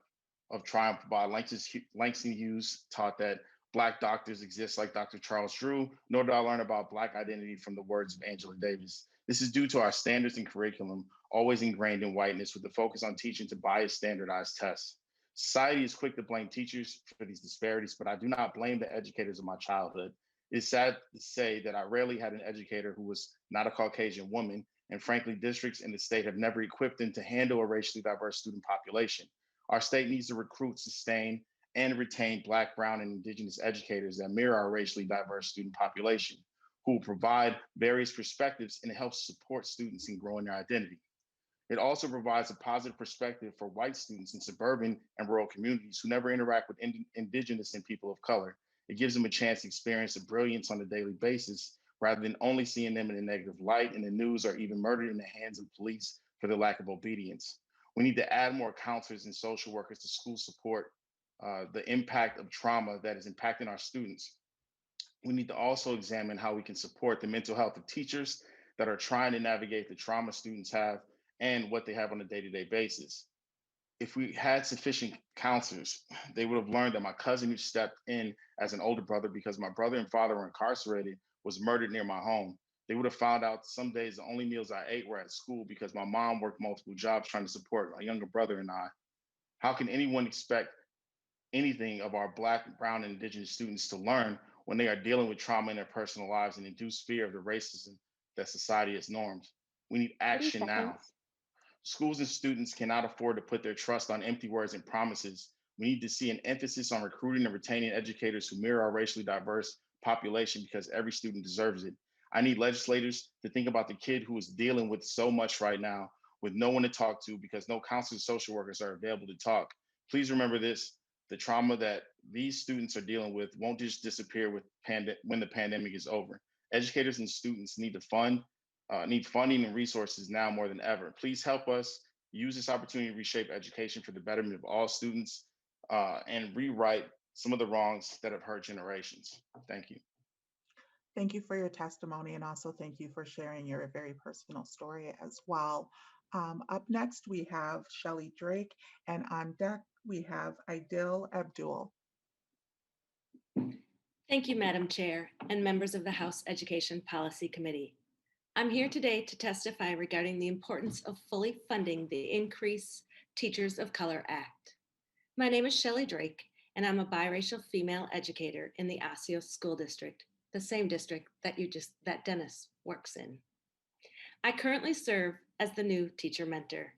by Langston Hughes taught that Black doctors exist like Dr. Charles Drew, nor did I learn about Black identity from the words of Angela Davis. This is due to our standards and curriculum, always ingrained in whiteness with the focus on teaching to bias standardized tests. Society is quick to blame teachers for these disparities, but I do not blame the educators of my childhood. It's sad to say that I rarely had an educator who was not a Caucasian woman, and frankly, districts in the state have never equipped them to handle a racially diverse student population. Our state needs to recruit, sustain, and retain Black, Brown, and Indigenous educators that mirror our racially diverse student population, who will provide various perspectives and help support students in growing their identity. It also provides a positive perspective for white students in suburban and rural communities who never interact with Indigenous and people of color. It gives them a chance to experience the brilliance on a daily basis, rather than only seeing them in a negative light in the news or even murdered in the hands of police for their lack of obedience. We need to add more counselors and social workers to school support the impact of trauma that is impacting our students. We need to also examine how we can support the mental health of teachers that are trying to navigate the trauma students have and what they have on a day-to-day basis. If we had sufficient counselors, they would have learned that my cousin who stepped in as an older brother because my brother and father were incarcerated was murdered near my home. They would have found out some days the only meals I ate were at school because my mom worked multiple jobs trying to support my younger brother and I. How can anyone expect anything of our Black, Brown, and Indigenous students to learn when they are dealing with trauma in their personal lives and induced fear of the racism that society has normed? We need action now. Schools and students cannot afford to put their trust on empty words and promises. We We need to see an emphasis on recruiting and retaining educators who mirror our racially diverse population because every student deserves it. I need legislators to think about the kid who is dealing with so much right now with no one to talk to because no counselors, social workers are available to talk. Please remember this, the trauma that these students are dealing with won't just disappear when the pandemic is over. Educators and students need funding and resources now more than ever. Please help us use this opportunity to reshape education for the betterment of all students and rewrite some of the wrongs that have hurt generations. Thank you. Thank you for your testimony, and also thank you for sharing your very personal story as well. Up next, we have Shelly Drake, and on deck, we have Aidil Abdul. Thank you, Madam Chair, and members of the House Education Policy Committee. I'm here today to testify regarding the importance of fully funding the Increase Teachers of Color Act. My name is Shelly Drake, and I'm a biracial female educator in the Osseo School District, the same district that Dennis works in. I currently serve as the new teacher mentor.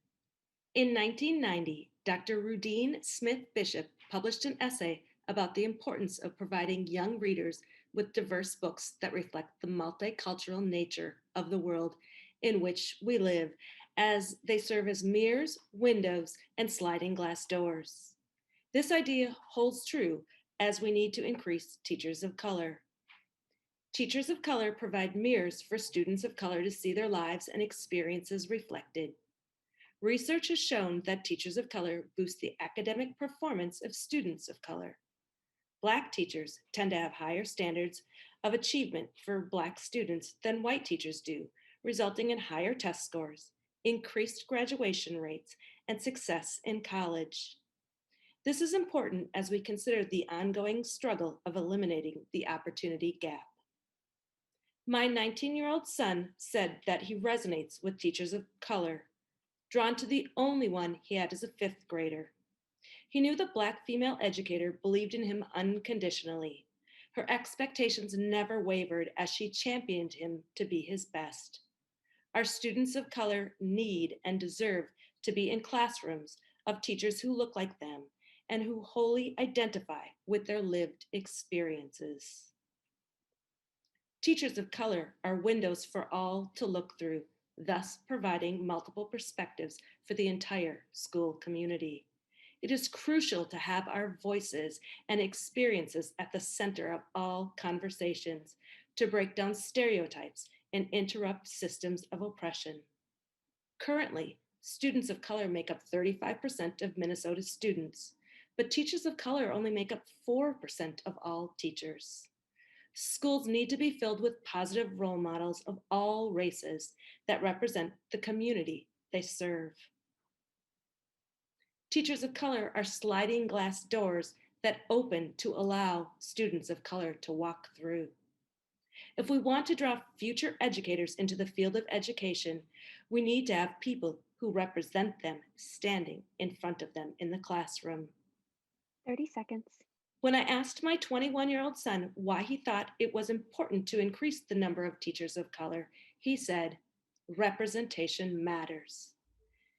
In 1990, Dr. Rudine Smith Bishop published an essay about the importance of providing young readers with diverse books that reflect the multicultural nature of the world in which we live, as they serve as mirrors, windows, and sliding glass doors. This idea holds true as we need to increase teachers of color. Teachers of color provide mirrors for students of color to see their lives and experiences reflected. Research has shown that teachers of color boost the academic performance of students of color. Black teachers tend to have higher standards of achievement for Black students than white teachers do, resulting in higher test scores, increased graduation rates, and success in college. This is important as we consider the ongoing struggle of eliminating the opportunity gap. My 19-year-old son said that he resonates with teachers of color, drawn to the only one he had as a 5th grader. He knew the Black female educator believed in him unconditionally. Her expectations never wavered as she championed him to be his best. Our students of color need and deserve to be in classrooms of teachers who look like them and who wholly identify with their lived experiences. Teachers of color are windows for all to look through, thus providing multiple perspectives for the entire school community. It is crucial to have our voices and experiences at the center of all conversations to break down stereotypes and interrupt systems of oppression. Currently, students of color make up 35% of Minnesota students, but teachers of color only make up 4% of all teachers. Schools need to be filled with positive role models of all races that represent the community they serve. Teachers of color are sliding glass doors that open to allow students of color to walk through. If we want to draw future educators into the field of education, we need to have people who represent them standing in front of them in the classroom. 30 seconds. When I asked my 21-year-old son why he thought it was important to increase the number of teachers of color, he said, "Representation matters."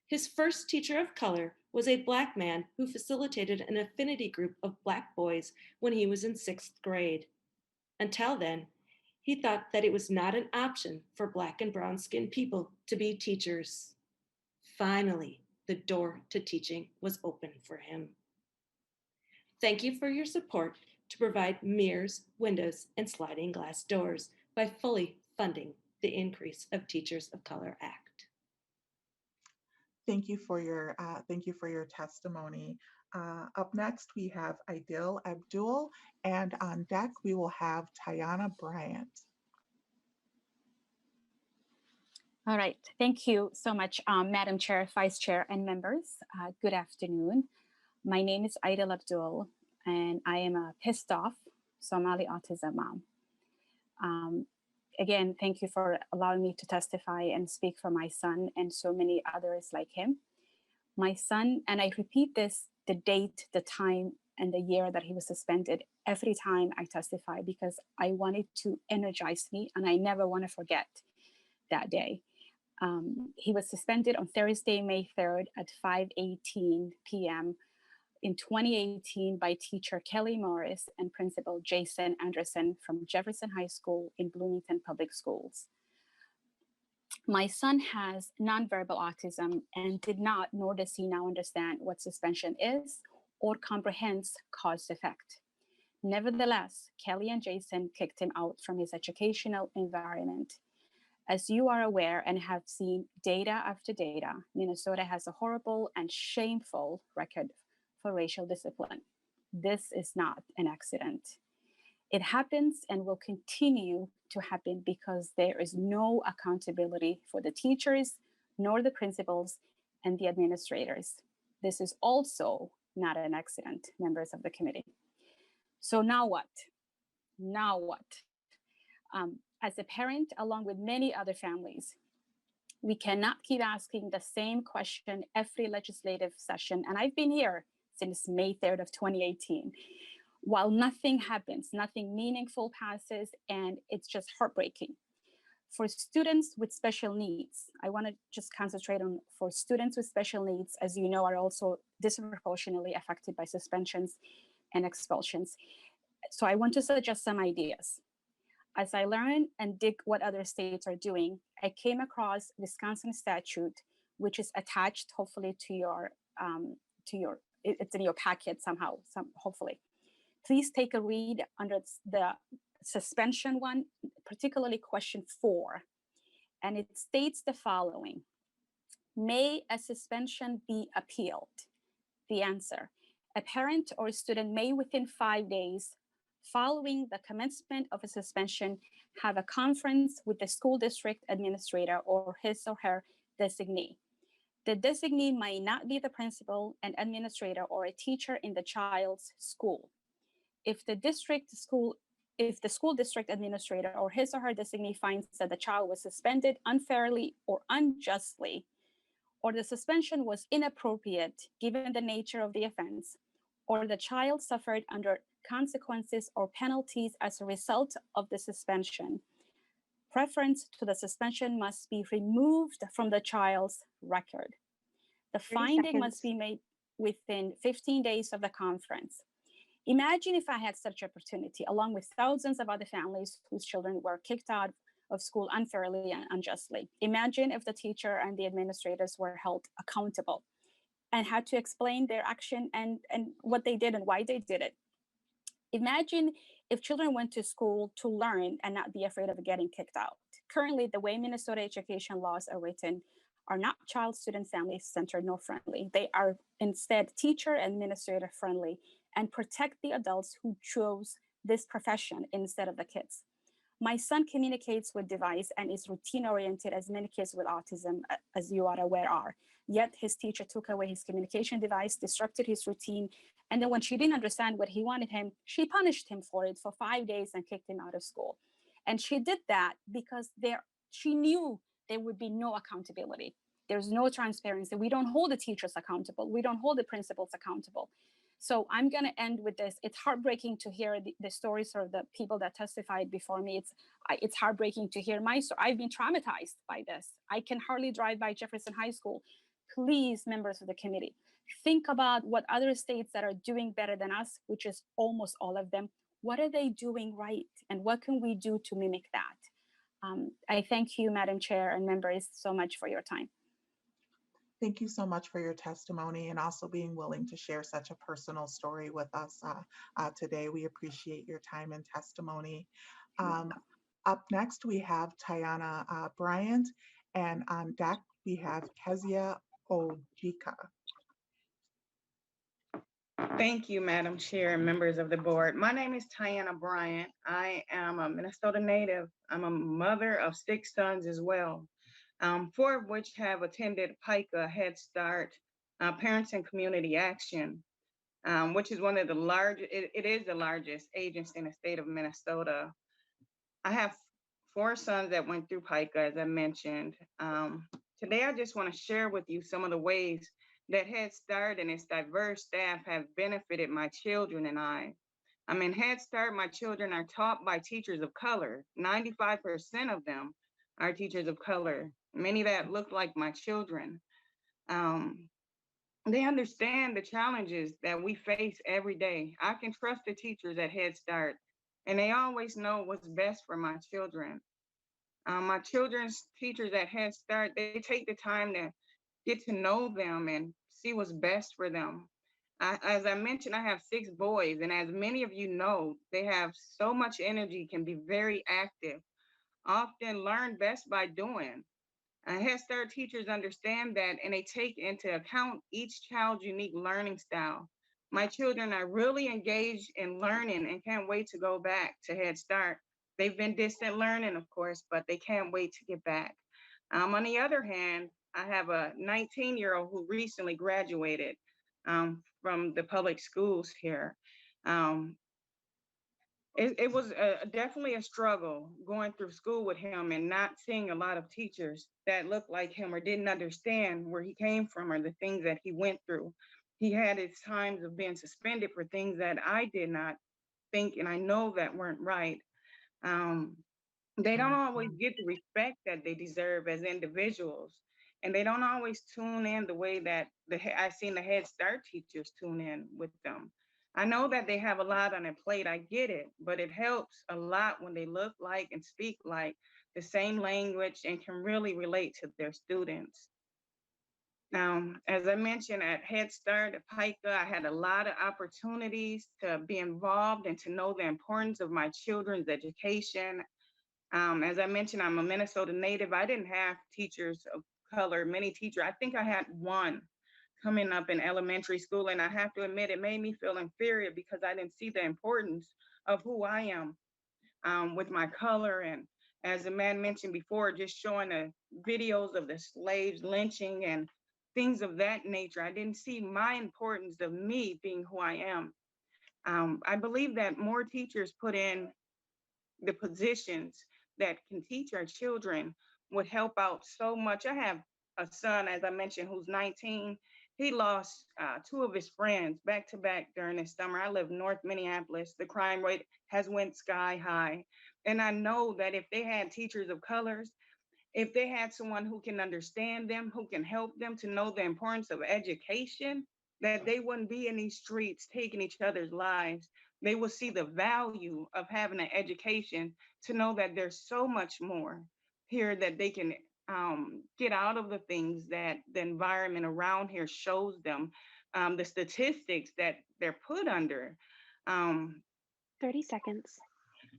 His first teacher of color was a Black man who facilitated an affinity group of Black boys when he was in 6th grade. Until then, he thought that it was not an option for Black and brown-skinned people to be teachers. Finally, the door to teaching was open for him. Thank you for your support to provide mirrors, windows, and sliding glass doors by fully funding the Increase of Teachers of Color Act. Thank you for your testimony. Up next, we have Aidil Abdul, and on deck, we will have Tiana Bryant. All right, thank you so much, Madam Chair, Vice Chair, and members. Good afternoon. My name is Aidil Abdul, and I am a pissed off Somali autism mom. Again, thank you for allowing me to testify and speak for my son and so many others like him. My son, and I repeat this, the date, the time, and the year that he was suspended every time I testify because I want it to energize me and I never want to forget that day. He was suspended on Thursday, May 3rd at 5:18 p.m. in 2018 by teacher Kelly Morris and principal Jason Anderson from Jefferson High School in Bloomington Public Schools. My son has nonverbal autism and did not, nor does he now understand what suspension is or comprehends cause effect. Nevertheless, Kelly and Jason kicked him out from his educational environment. As you are aware and have seen data after data, Minnesota has a horrible and shameful record for racial discipline. This is not an accident. It happens and will continue to happen because there is no accountability for the teachers, nor the principals and the administrators. This is also not an accident, members of the committee. So now what? Now what? As a parent, along with many other families, we cannot keep asking the same question every legislative session. And I've been here since May 3rd of 2018. While nothing happens, nothing meaningful passes, and it's just heartbreaking. For students with special needs, I want to just concentrate on for students with special needs, as you know, are also disproportionately affected by suspensions and expulsions. So I want to suggest some ideas. As I learn and dig what other states are doing, I came across Wisconsin statute, which is attached hopefully to your, it's in your packet somehow, hopefully. Please take a read under the suspension one, particularly question 4. And it states the following: may a suspension be appealed? The answer: a parent or student may within 5 days following the commencement of a suspension have a conference with the school district administrator or his or her designee. The designee may not be the principal, an administrator, or a teacher in the child's school. If the school district administrator or his or her designee finds that the child was suspended unfairly or unjustly, or the suspension was inappropriate given the nature of the offense, or the child suffered under consequences or penalties as a result of the suspension, preference to the suspension must be removed from the child's record. The finding must be made within 15 days of the conference. Imagine if I had such opportunity, along with thousands of other families whose children were kicked out of school unfairly and unjustly. Imagine if the teacher and the administrators were held accountable and had to explain their action and what they did and why they did it. Imagine if children went to school to learn and not be afraid of getting kicked out. Currently, the way Minnesota education laws are written are not child, student, family centered nor friendly. They are instead teacher administrator friendly and protect the adults who chose this profession instead of the kids. My son communicates with device and is routine oriented, as many kids with autism, as you are aware, are. Yet his teacher took away his communication device, disrupted his routine, and then when she didn't understand what he wanted him, she punished him for it for 5 days and kicked him out of school. And she did that because she knew there would be no accountability. There's no transparency. We don't hold the teachers accountable. We don't hold the principals accountable. So I'm going to end with this. It's heartbreaking to hear the stories of the people that testified before me. It's heartbreaking to hear my story. I've been traumatized by this. I can hardly drive by Jefferson High School. Please, members of the committee, think about what other states that are doing better than us, which is almost all of them. What are they doing right? And what can we do to mimic that? I thank you, Madam Chair and members, so much for your time. Thank you so much for your testimony and also being willing to share such a personal story with us today. We appreciate your time and testimony. Up next, we have Tiana Bryant, and on deck, we have Kezia Ojika. Thank you, Madam Chair and members of the board. My name is Tiana Bryant. I am a Minnesota native. I'm a mother of 6 sons as well. 4 of which have attended PICA Head Start, Parents and Community Action, which is one of the largest, it is the largest agency in the state of Minnesota. I have 4 sons that went through PICA, as I mentioned. Today, I just want to share with you some of the ways that Head Start and its diverse staff have benefited my children and I. In Head Start, my children are taught by teachers of color. 95% of them are teachers of color, many that look like my children. they understand the challenges that we face every day. I can trust the teachers at Head Start, and they always know what's best for my children. My children's teachers at Head Start, they take the time to get to know them and see what's best for them. As I mentioned, I have 6 boys, and as many of you know, they have so much energy, can be very active, often learn best by doing. Head Start teachers understand that, and they take into account each child's unique learning style. My children are really engaged in learning and can't wait to go back to Head Start. They've been distant learning, of course, but they can't wait to get back. On the other hand, I have a 19-year-old who recently graduated from the public schools here. It was definitely a struggle going through school with him and not seeing a lot of teachers that looked like him or didn't understand where he came from or the things that he went through. He had his times of being suspended for things that I did not think and I know that weren't right. They don't always get the respect that they deserve as individuals. And they don't always tune in the way that I've seen the Head Start teachers tune in with them. I know that they have a lot on their plate, I get it, but it helps a lot when they look like and speak like the same language and can really relate to their students. As I mentioned at Head Start at PICA, I had a lot of opportunities to be involved and to know the importance of my children's education. As I mentioned, I'm a Minnesota native. I didn't have teachers of color, many teachers. I think I had one coming up in elementary school, and I have to admit, it made me feel inferior because I didn't see the importance of who I am with my color. And as the man mentioned before, just showing the videos of the slaves lynching and things of that nature, I didn't see my importance of me being who I am. I believe that more teachers put in the positions that can teach our children would help out so much. I have a son, as I mentioned, who's 19. He lost 2 of his friends back to back during this summer. I live North Minneapolis. The crime rate has went sky high. And I know that if they had teachers of colors, if they had someone who can understand them, who can help them to know the importance of education, that they wouldn't be in these streets taking each other's lives. They will see the value of having an education to know that there's so much more here that they can get out of the things that the environment around here shows them, the statistics that they're put under. 30 seconds.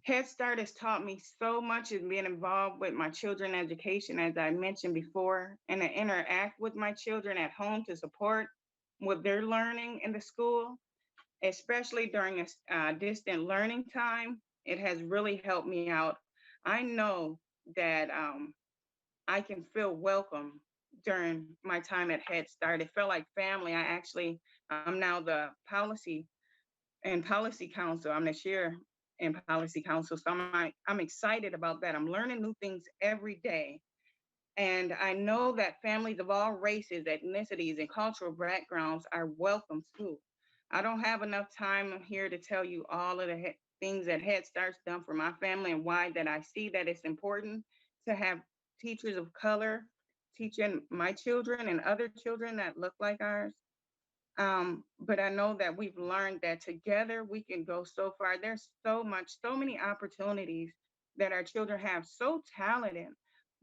Head Start has taught me so much in being involved with my children's education, as I mentioned before, and to interact with my children at home to support what they're learning in the school, especially during this distant learning time. It has really helped me out. I know that I can feel welcome during my time at Head Start. It felt like family. I'm now the policy council. I'm the chair in policy council. So I'm excited about that. I'm learning new things every day. And I know that families of all races, ethnicities, and cultural backgrounds are welcome too. I don't have enough time here to tell you all of the things that Head Start's done for my family and why that I see that it's important to have teachers of color teaching my children and other children that look like ours. But I know that we've learned that together we can go so far. There's so many opportunities that our children have, so talented,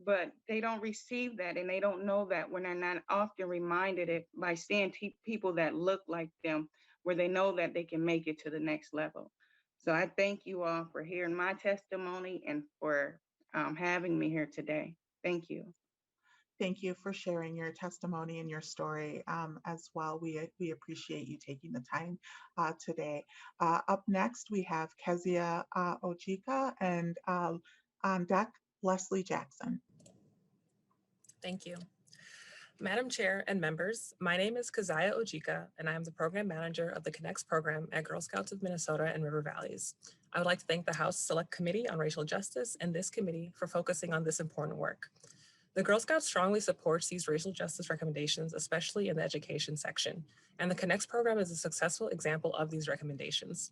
but they don't receive that and they don't know that when they're not often reminded it by seeing people that look like them, where they know that they can make it to the next level. So I thank you all for hearing my testimony and for having me here today. Thank you. Thank you for sharing your testimony and your story as well. We appreciate you taking the time today. Up next, we have Kezia Ojika, and on deck, Leslie Jackson. Thank you. Madam Chair and members, my name is Kezia Ojika, and I am the Program Manager of the Connects program at Girl Scouts of Minnesota and River Valleys. I would like to thank the House Select Committee on Racial Justice and this committee for focusing on this important work. The Girl Scouts strongly supports these racial justice recommendations, especially in the education section, and the Connects program is a successful example of these recommendations.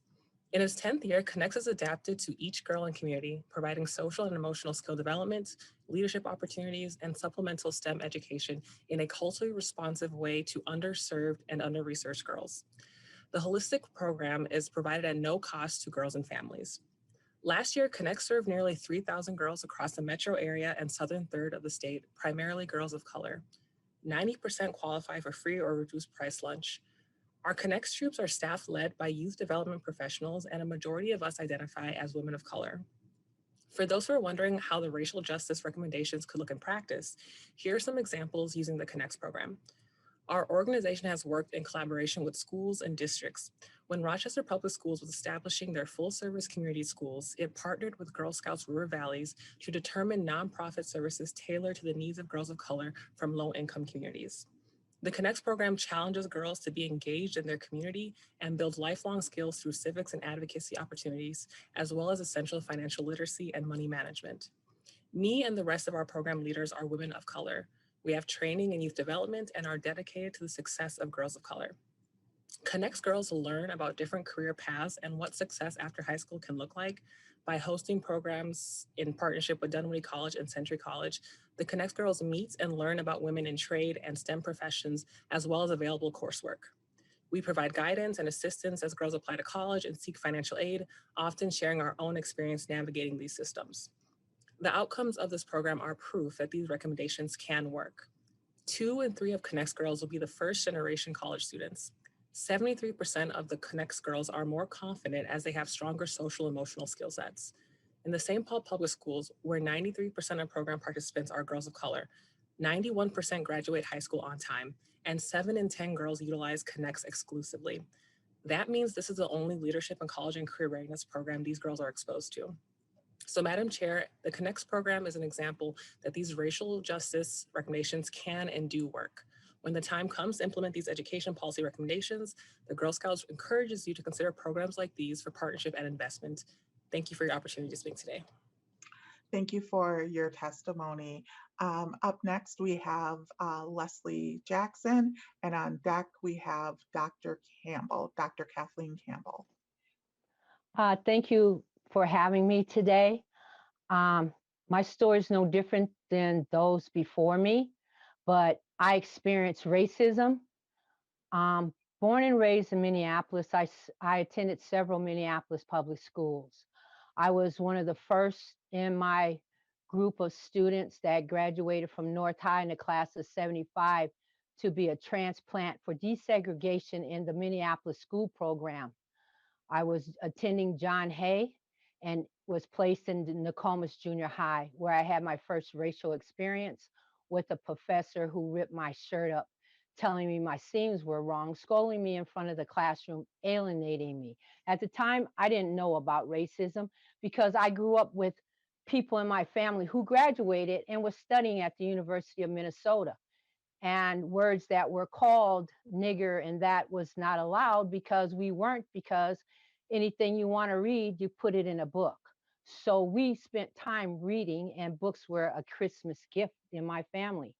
In its 10th year, Connects is adapted to each girl and community, providing social and emotional skill development, leadership opportunities, and supplemental STEM education in a culturally responsive way to underserved and under-researched girls. The holistic program is provided at no cost to girls and families. Last year, Connect served nearly 3,000 girls across the metro area and southern third of the state, primarily girls of color. 90% qualify for free or reduced price lunch. Our Connects troops are staff-led by youth development professionals, and a majority of us identify as women of color. For those who are wondering how the racial justice recommendations could look in practice, here are some examples using the Connects program. Our organization has worked in collaboration with schools and districts. When Rochester Public Schools was establishing their full-service community schools, it partnered with Girl Scouts River Valleys to determine nonprofit services tailored to the needs of girls of color from low-income communities. The Connects program challenges girls to be engaged in their community and build lifelong skills through civics and advocacy opportunities, as well as essential financial literacy and money management. Me and the rest of our program leaders are women of color. We have training in youth development and are dedicated to the success of girls of color. Connects girls learn about different career paths and what success after high school can look like by hosting programs in partnership with Dunwoody College and Century College. The Connects girls meet and learn about women in trade and STEM professions, as well as available coursework. We provide guidance and assistance as girls apply to college and seek financial aid, often sharing our own experience navigating these systems. The outcomes of this program are proof that these recommendations can work. 2 in 3 of Connects girls will be the first generation college students. 73% of the Connects girls are more confident as they have stronger social emotional skill sets. In the St. Paul Public Schools, where 93% of program participants are girls of color, 91% graduate high school on time, and 7 in 10 girls utilize Connects exclusively. That means this is the only leadership and college and career readiness program these girls are exposed to. So, Madam Chair, the Connects program is an example that these racial justice recommendations can and do work. When the time comes to implement these education policy recommendations, the Girl Scouts encourages you to consider programs like these for partnership and investment. Thank you for your opportunity to speak today. Thank you for your testimony. Up next, we have Leslie Jackson, and on deck, we have Dr. Campbell, Dr. Kathleen Campbell. Thank you for having me today. My story is no different than those before me, but I experienced racism. Born and raised in Minneapolis, I attended several Minneapolis public schools. I was one of the first in my group of students that graduated from North High in the class of 75 to be a transplant for desegregation in the Minneapolis school program. I was attending John Hay and was placed in Nokomis Junior High, where I had my first racial experience with a professor who ripped my shirt up, telling me my seams were wrong, scolding me in front of the classroom, alienating me. At the time, I didn't know about racism because I grew up with people in my family who graduated and was studying at the University of Minnesota. And words that were called nigger and that was not allowed because we weren't, because anything you want to read, you put it in a book. So we spent time reading, and books were a Christmas gift in my family.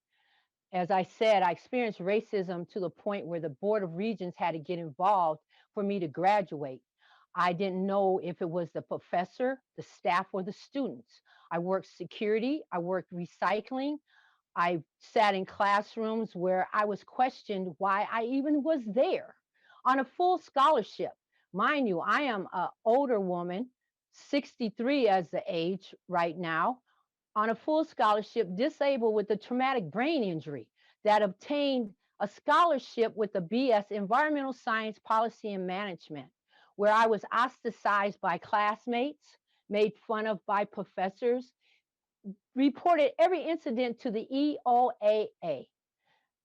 As I said, I experienced racism to the point where the Board of Regents had to get involved for me to graduate. I didn't know if it was the professor, the staff, or the students. I worked security, I worked recycling. I sat in classrooms where I was questioned why I even was there on a full scholarship. Mind you, I am an older woman, 63 as the age right now, on a full scholarship, disabled with a traumatic brain injury, that obtained a scholarship with a BS Environmental Science Policy and Management, where I was ostracized by classmates, made fun of by professors, reported every incident to the EOAA.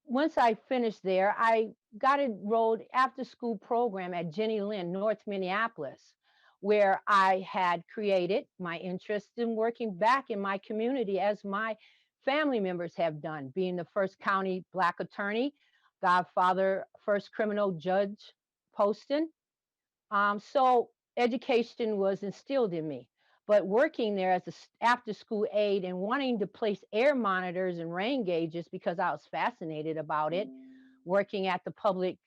Once I finished there, I got enrolled after school program at Jenny Lind, North Minneapolis, where I had created my interest in working back in my community as my family members have done, being the first county Black attorney, godfather, first criminal judge Poston. So education was instilled in me. But working there as an after school aide and wanting to place air monitors and rain gauges because I was fascinated about it, working at the public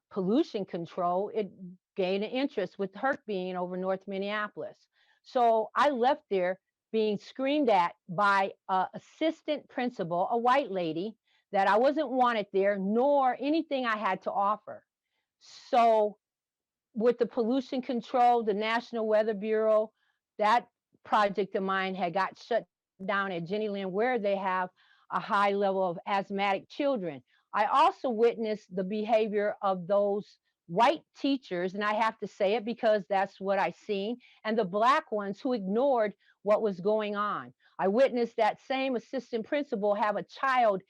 pollution control, it gained an interest with her being over North Minneapolis. So I left there being screamed at by an assistant principal, a white lady, that I wasn't wanted there, nor anything I had to offer. So with the pollution control, the National Weather Bureau, that project of mine had got shut down at Jenny Lynn, where they have a high level of asthmatic children. I also witnessed the behavior of those white teachers, and I have to say it because that's what I seen, and the black ones who ignored what was going on. I witnessed that same assistant principal have a child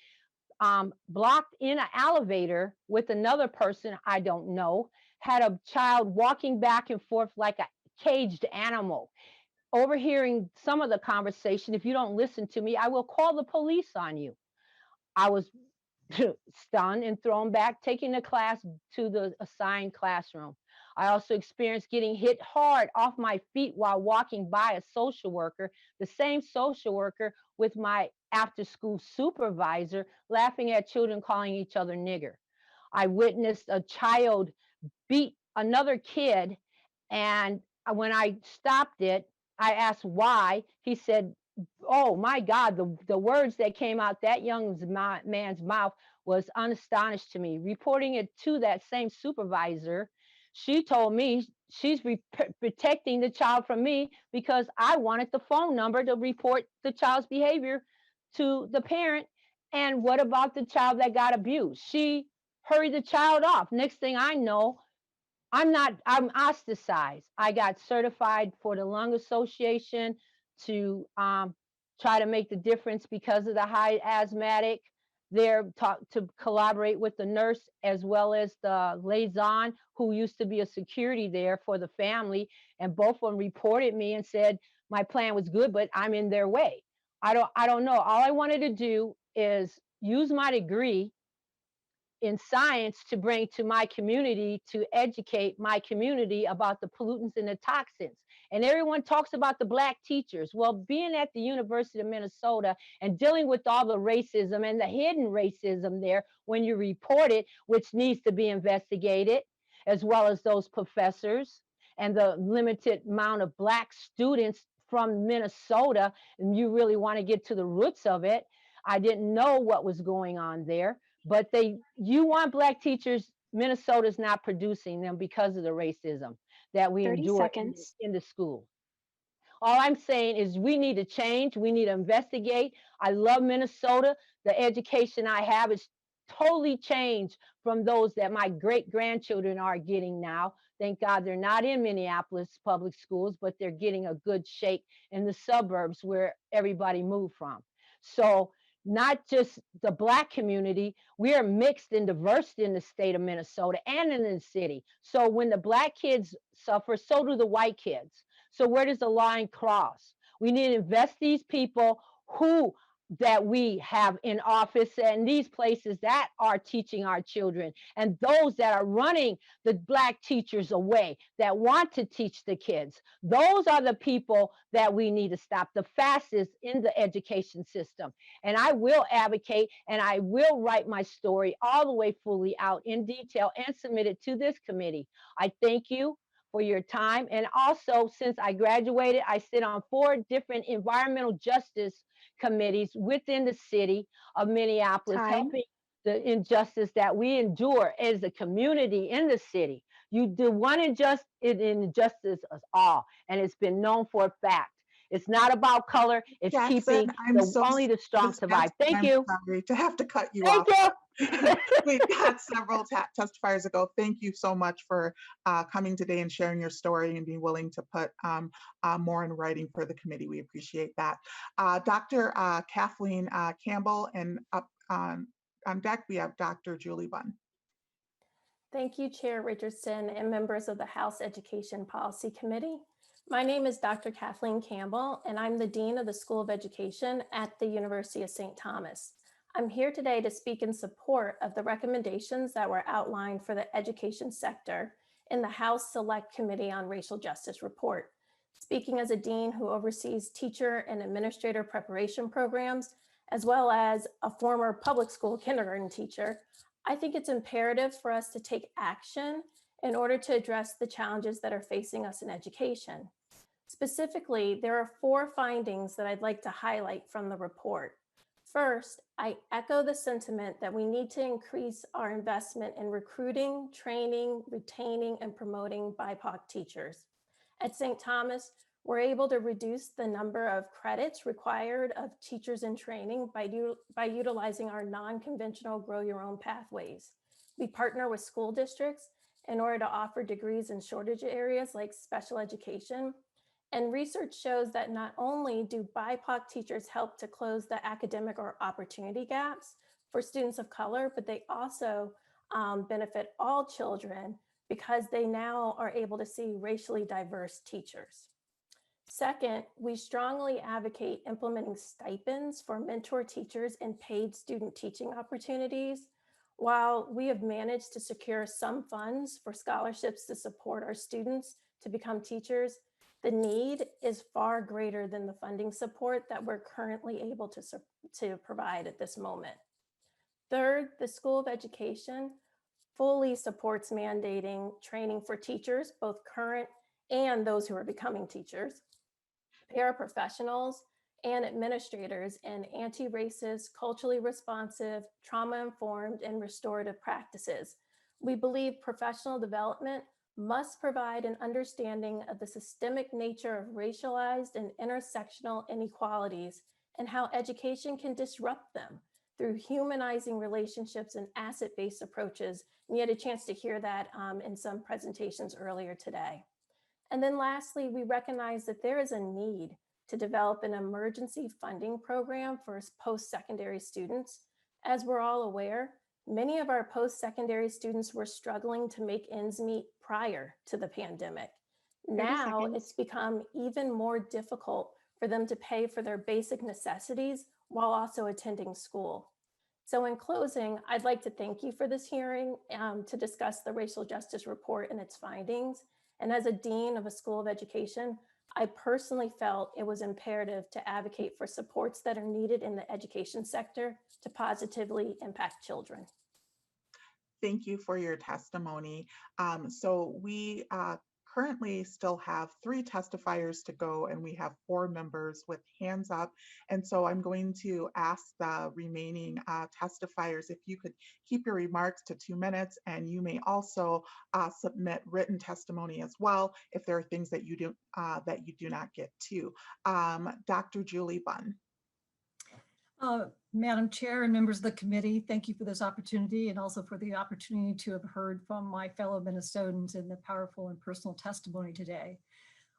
blocked in an elevator with another person I don't know, had a child walking back and forth like a caged animal. Overhearing some of the conversation, if you don't listen to me, I will call the police on you. I was stunned and thrown back, taking the class to the assigned classroom. I also experienced getting hit hard off my feet while walking by a social worker, the same social worker with my after school supervisor, laughing at children calling each other nigger. I witnessed a child beat another kid, and when I stopped it, I asked why. He said, oh my God, the words that came out that young man's mouth was unastonished to me. Reporting it to that same supervisor, she told me she's protecting the child from me because I wanted the phone number to report the child's behavior to the parent. And what about the child that got abused? She hurried the child off. Next thing I know, I'm ostracized. I got certified for the Lung Association to try to make the difference because of the high asthmatic. They're taught to collaborate with the nurse as well as the liaison who used to be a security there for the family. And both of them reported me and said my plan was good, but I'm in their way. I don't know. All I wanted to do is use my degree in science to bring to my community, to educate my community about the pollutants and the toxins. And everyone talks about the black teachers. Well, being at the University of Minnesota and dealing with all the racism and the hidden racism there when you report it, which needs to be investigated, as well as those professors and the limited amount of black students from Minnesota, and you really want to get to the roots of it. I didn't know what was going on there. But you want black teachers, Minnesota's not producing them because of the racism that we 30 endure seconds. in the school. All I'm saying is we need to change. We need to investigate. I love Minnesota. The education I have is totally changed from those that my great-grandchildren are getting now. Thank God they're not in Minneapolis public schools, but they're getting a good shake in the suburbs where everybody moved from. So not just the black community, we are mixed and diverse in the state of Minnesota and in the city. So when the black kids suffer, so do the white kids. So where does the line cross? We need to invest these people that we have in office and these places that are teaching our children, and those that are running the black teachers away that want to teach the kids. Those are the people that we need to stop the fastest in the education system. And I will advocate and I will write my story all the way fully out in detail and submit it to this committee. I thank you for your time. And also, since I graduated, I sit on 4 different environmental justice committees within the city of Minneapolis, helping the injustice that we endure as a community in the city. You do one injustice, it injustice us all, and it's been known for a fact. It's not about color. It's keeping only the strong survive. Thank you. Sorry to have to cut you off. Thank you. We've got several testifiers ago. Thank you so much for coming today and sharing your story and being willing to put more in writing for the committee. We appreciate that. Dr. Kathleen Campbell, and up on deck, we have Dr. Julie Bunn. Thank you, Chair Richardson and members of the House Education Policy Committee. My name is Dr. Kathleen Campbell, and I'm the Dean of the School of Education at the University of St. Thomas. I'm here today to speak in support of the recommendations that were outlined for the education sector in the House Select Committee on Racial Justice report. Speaking as a dean who oversees teacher and administrator preparation programs, as well as a former public school kindergarten teacher, I think it's imperative for us to take action in order to address the challenges that are facing us in education. Specifically, there are 4 findings that I'd like to highlight from the report. First, I echo the sentiment that we need to increase our investment in recruiting, training, retaining, and promoting BIPOC teachers. At St. Thomas, we're able to reduce the number of credits required of teachers in training by utilizing our non-conventional grow your own pathways. We partner with school districts in order to offer degrees in shortage areas like special education. And research shows that not only do BIPOC teachers help to close the academic or opportunity gaps for students of color, but they also benefit all children because they now are able to see racially diverse teachers. Second, we strongly advocate implementing stipends for mentor teachers and paid student teaching opportunities. While we have managed to secure some funds for scholarships to support our students to become teachers, the need is far greater than the funding support that we're currently able to provide at this moment. Third, the School of Education fully supports mandating training for teachers, both current and those who are becoming teachers, paraprofessionals, and administrators in anti-racist, culturally responsive, trauma-informed, and restorative practices. We believe professional development must provide an understanding of the systemic nature of racialized and intersectional inequalities and how education can disrupt them through humanizing relationships and asset-based approaches. And you had a chance to hear that in some presentations earlier today. And then lastly, we recognize that there is a need to develop an emergency funding program for post-secondary students. As we're all aware, many of our post-secondary students were struggling to make ends meet prior to the pandemic. Now it's become even more difficult for them to pay for their basic necessities while also attending school. So in closing, I'd like to thank you for this hearing to discuss the Racial Justice Report and its findings. And as a Dean of a School of Education, I personally felt it was imperative to advocate for supports that are needed in the education sector to positively impact children. Thank you for your testimony. So we currently still have 3 testifiers to go, and we have 4 members with hands up. And so I'm going to ask the remaining testifiers if you could keep your remarks to 2 minutes, and you may also submit written testimony as well if there are things that you do not get to. Dr. Julie Bunn. Madam Chair and members of the committee, thank you for this opportunity and also for the opportunity to have heard from my fellow Minnesotans in the powerful and personal testimony today.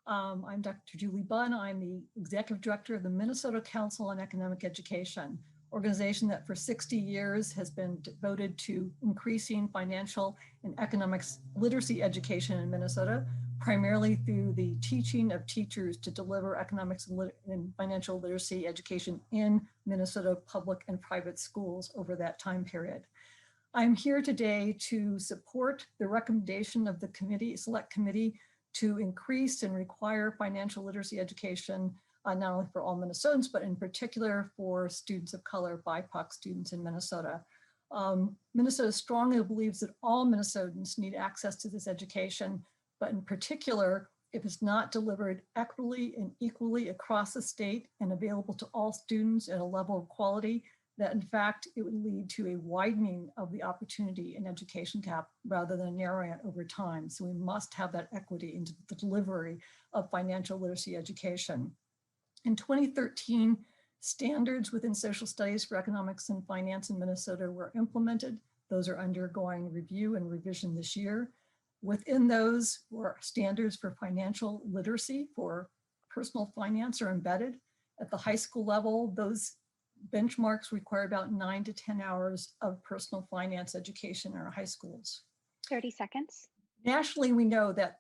I'm Dr. Julie Bunn. I'm the Executive Director of the Minnesota Council on Economic Education, organization that for 60 years has been devoted to increasing financial and economics literacy education in Minnesota, primarily through the teaching of teachers to deliver economics and financial literacy education in Minnesota public and private schools over that time period. I'm here today to support the recommendation of the select committee to increase and require financial literacy education, not only for all Minnesotans, but in particular for students of color, BIPOC students in Minnesota. Minnesota strongly believes that all Minnesotans need access to this education, but in particular, if it's not delivered equitably and equally across the state and available to all students at a level of quality, that in fact, it would lead to a widening of the opportunity and education gap rather than narrowing it over time. So we must have that equity into the delivery of financial literacy education. In 2013, standards within social studies for economics and finance in Minnesota were implemented. Those are undergoing review and revision this year. Within those were standards for financial literacy for personal finance are embedded. At the high school level, those benchmarks require about 9 to 10 hours of personal finance education in our high schools. 30 seconds. Nationally, we know that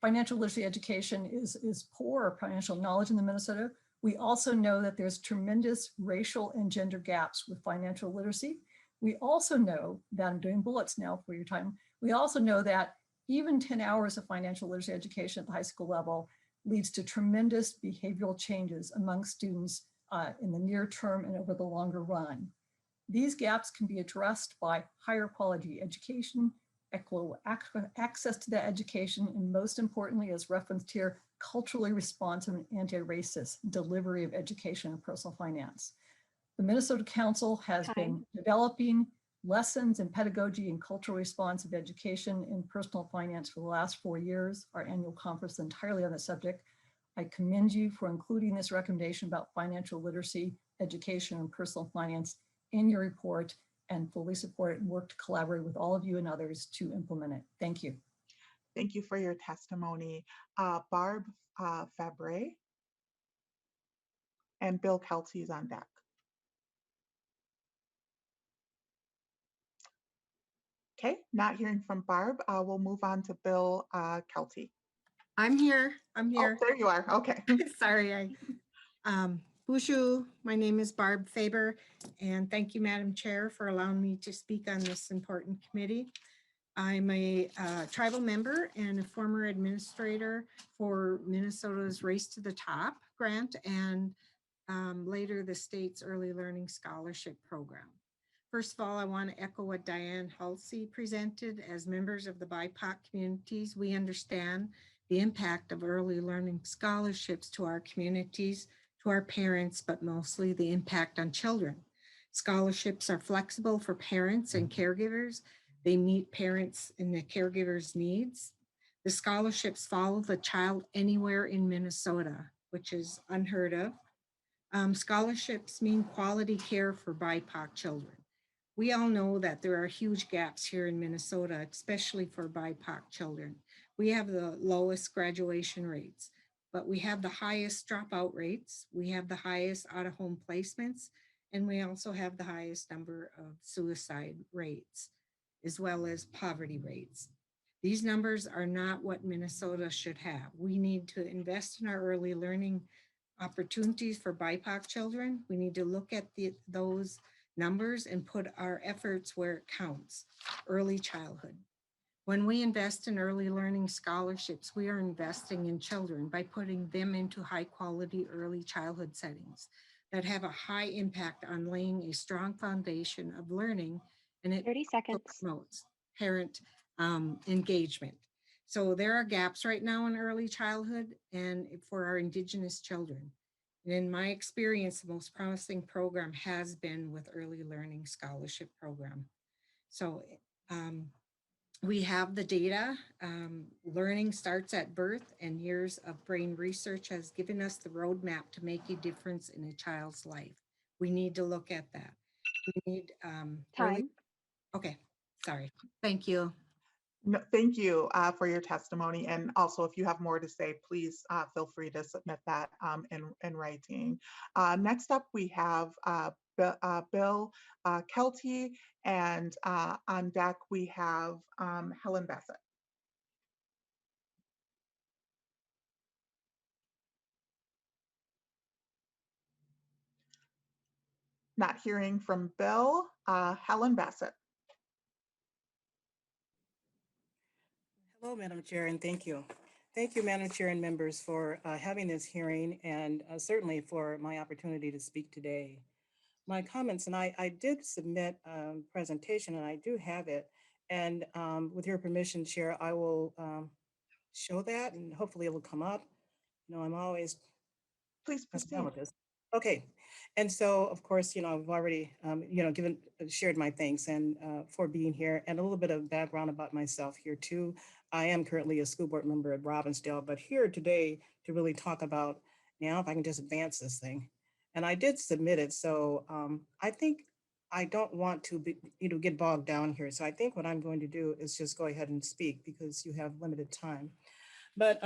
financial literacy education is poor financial knowledge in the Minnesota. We also know that there's tremendous racial and gender gaps with financial literacy. We also know that, I'm doing bullets now for your time, we also know that even 10 hours of financial literacy education at the high school level leads to tremendous behavioral changes among students in the near term and over the longer run. These gaps can be addressed by higher quality education, equitable access to that education, and most importantly, as referenced here, culturally responsive and anti-racist delivery of education and personal finance. The Minnesota Council has been developing lessons in pedagogy and cultural responsive education in personal finance for the last 4 years. Our annual conference is entirely on the subject. I commend you for including this recommendation about financial literacy, education, and personal finance in your report, and fully support it and work to collaborate with all of you and others to implement it. Thank you. Thank you for your testimony. Barb Faber and Bill Kelty is on deck. Okay, not hearing from Barb, we'll move on to Bill Kelty. I'm here. I'm here. Oh, there you are. Okay. Sorry. Bushu, my name is Barb Faber, and thank you, Madam Chair, for allowing me to speak on this important committee. I'm a tribal member and a former administrator for Minnesota's Race to the Top grant and later the state's Early Learning Scholarship Program. First of all, I want to echo what Diane Halsey presented. As members of the BIPOC communities, we understand the impact of early learning scholarships to our communities, to our parents, but mostly the impact on children. Scholarships are flexible for parents and caregivers. They meet parents and the caregivers' needs. The scholarships follow the child anywhere in Minnesota, which is unheard of. Scholarships mean quality care for BIPOC children. We all know that there are huge gaps here in Minnesota, especially for BIPOC children. We have the lowest graduation rates, but we have the highest dropout rates. We have the highest out-of-home placements, and we also have the highest number of suicide rates, as well as poverty rates. These numbers are not what Minnesota should have. We need to invest in our early learning opportunities for BIPOC children. We need to look at those numbers and put our efforts where it counts, early childhood. When we invest in early learning scholarships, we are investing in children by putting them into high quality early childhood settings that have a high impact on laying a strong foundation of learning, and it 30 seconds. promotes parent engagement. So there are gaps right now in early childhood and for our Indigenous children. And in my experience, the most promising program has been with Early Learning Scholarship Program. So we have the data. Learning starts at birth, and years of brain research has given us the roadmap to make a difference in a child's life. We need to look at that. We need Time. Okay, sorry. Thank you. No, thank you for your testimony. And also, if you have more to say, please feel free to submit that in writing. Next up, we have Bill Kelty, and on deck, we have Helen Bassett. Not hearing from Bill. Helen Bassett. Hello, Madam Chair, and thank you. Thank you, Madam Chair and members, for having this hearing and certainly for my opportunity to speak today. My comments, and I did submit a presentation and I do have it. And with your permission, Chair, I will show that and hopefully it will come up. You know, I'm always Please proceed. with this. Okay. And so, of course, you know, I've already, you know, shared my thanks and for being here, and a little bit of background about myself here too. I am currently a school board member at Robbinsdale, but here today to really talk about, now if I can just advance this thing. And I did submit it. So I think I don't want to be, you know, get bogged down here. So I think what I'm going to do is just go ahead and speak because you have limited time. But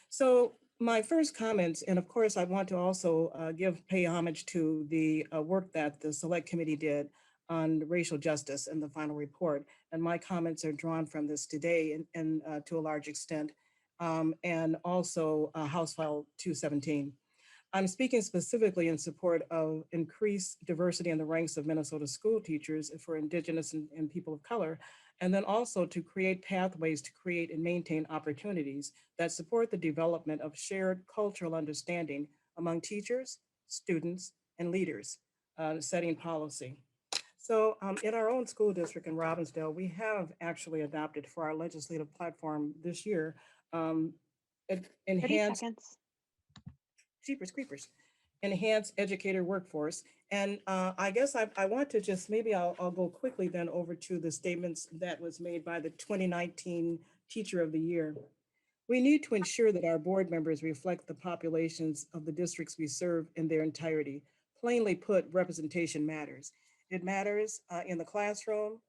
so my first comments, and of course, I want to also pay homage to the work that the Select Committee did on racial justice in the final report. And my comments are drawn from this today and to a large extent, and also House File 217. I'm speaking specifically in support of increased diversity in the ranks of Minnesota school teachers for Indigenous and people of color, and then also to create pathways to create and maintain opportunities that support the development of shared cultural understanding among teachers, students, and leaders, setting policy. So in our own school district in Robbinsdale, we have actually adopted for our legislative platform this year, 30 enhanced seconds. Jeepers Creepers, enhanced educator workforce. And I guess I want to just, maybe I'll go quickly then over to the statements that was made by the 2019 Teacher of the Year. We need to ensure that our board members reflect the populations of the districts we serve in their entirety. Plainly put, representation matters. It matters in the classroom.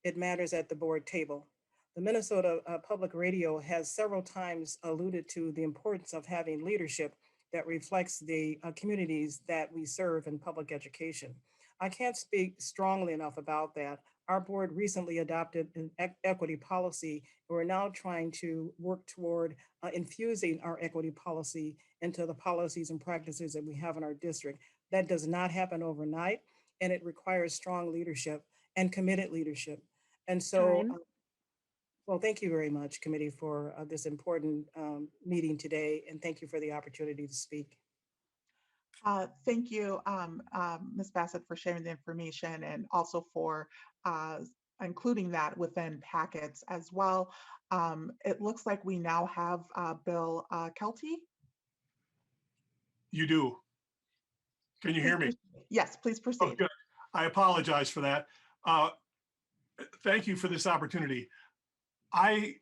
It matters at the board table. The Minnesota Public Radio has several times alluded to the importance of having leadership that reflects the communities that we serve in public education. I can't speak strongly enough about that. Our board recently adopted an equity policy. We're now trying to work toward infusing our equity policy into the policies and practices that we have in our district. That does not happen overnight, and it requires strong leadership and committed leadership. And so, well, thank you very much, committee, for this important meeting today, and thank you for the opportunity to speak. Thank you, Ms. Bassett, for sharing the information and also for including that within packets as well. It looks like we now have Bill Kelty. You do. Can you hear me? Yes, please proceed. Oh, good. I apologize for that. Thank you for this opportunity. I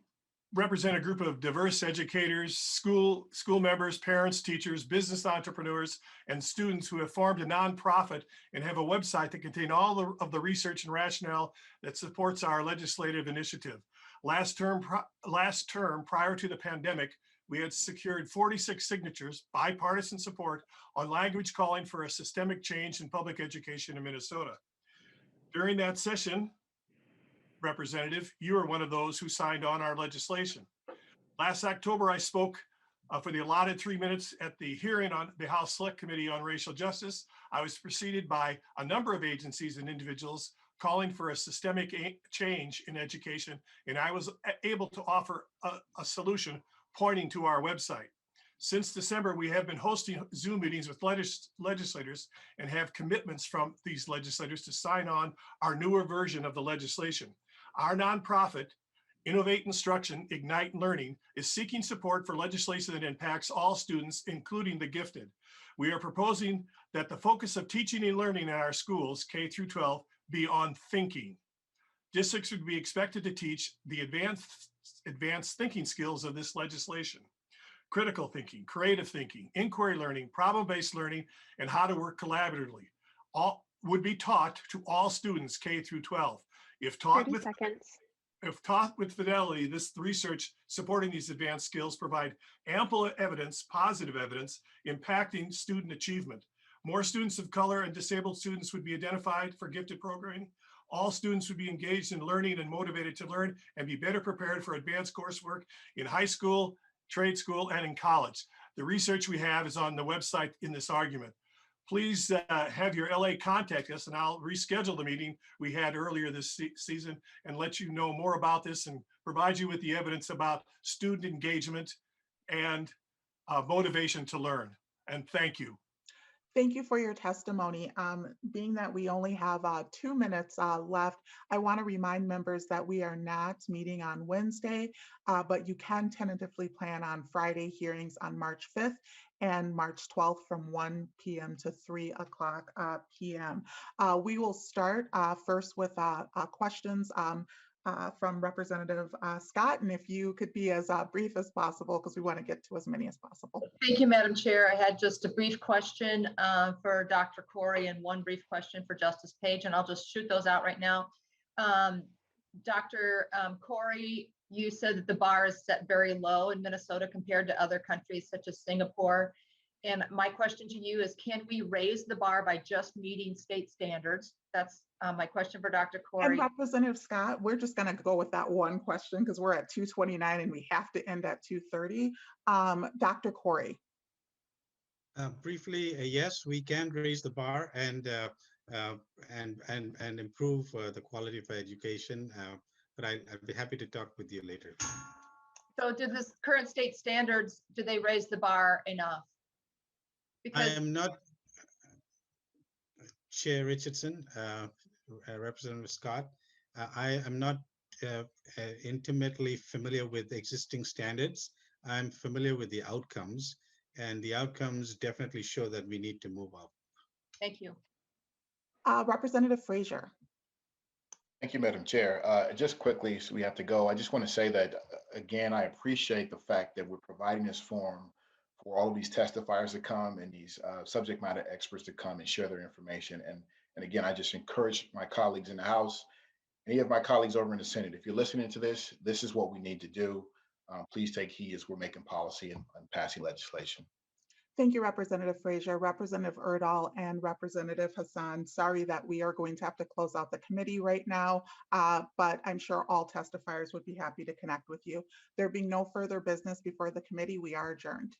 represent a group of diverse educators, school members, parents, teachers, business entrepreneurs, and students who have formed a nonprofit and have a website that contains all of the research and rationale that supports our legislative initiative. Last term, prior to the pandemic, we had secured 46 signatures, bipartisan support on language calling for a systemic change in public education in Minnesota. During that session, Representative, you are one of those who signed on our legislation. Last October, I spoke for the allotted 3 minutes at the hearing on the House Select Committee on Racial Justice. I was preceded by a number of agencies and individuals calling for a systemic change in education, and I was able to offer a solution pointing to our website. Since December, we have been hosting Zoom meetings with legislators and have commitments from these legislators to sign on our newer version of the legislation. Our nonprofit, Innovate Instruction, Ignite Learning, is seeking support for legislation that impacts all students, including the gifted. We are proposing that the focus of teaching and learning in our schools, K through 12, be on thinking. Districts would be expected to teach the advanced thinking skills of this legislation: critical thinking, creative thinking, inquiry learning, problem-based learning, and how to work collaboratively. All would be taught to all students K through 12. If taught with fidelity, this research supporting these advanced skills provide ample evidence, positive evidence, impacting student achievement. More students of color and disabled students would be identified for gifted programming. All students would be engaged in learning and motivated to learn and be better prepared for advanced coursework in high school, trade school, and in college. The research we have is on the website in this argument. Please have your LA contact us and I'll reschedule the meeting we had earlier this season and let you know more about this and provide you with the evidence about student engagement and motivation to learn. And thank you. Thank you for your testimony. Being that we only have 2 minutes left, I want to remind members that we are not meeting on Wednesday, but you can tentatively plan on Friday hearings on March 5th and March 12th from 1 p.m. to 3 o'clock p.m. We will start first with questions from Representative Scott, and if you could be as brief as possible because we want to get to as many as possible. Thank you, Madam Chair. I had just a brief question for Dr. Corey and one brief question for Justice Page, and I'll just shoot those out right now. Dr. Corey, you said that the bar is set very low in Minnesota compared to other countries such as Singapore. And my question to you is, can we raise the bar by just meeting state standards? That's my question for Dr. Corey. And Representative Scott, we're just going to go with that one question because we're at 2:29 and we have to end at 2:30. Dr. Corey. Briefly, yes, we can raise the bar and improve the quality of education. But I'd be happy to talk with you later. So do the current state standards, do they raise the bar enough? I am not, Chair Richardson. Representative Scott. I am not intimately familiar with existing standards. I'm familiar with the outcomes, and the outcomes definitely show that we need to move up. Thank you. Representative Frazier. Thank you, Madam Chair. Just quickly, so we have to go. I just want to say that, again, I appreciate the fact that we're providing this forum for all of these testifiers to come and these subject matter experts to come and share their information. And again, I just encourage my colleagues in the House, any of my colleagues over in the Senate, if you're listening to this, this is what we need to do. Please take heed as we're making policy and passing legislation. Thank you, Representative Frazier, Representative Erdahl, and Representative Hassan. Sorry that we are going to have to close out the committee right now, but I'm sure all testifiers would be happy to connect with you. There being no further business before the committee, we are adjourned.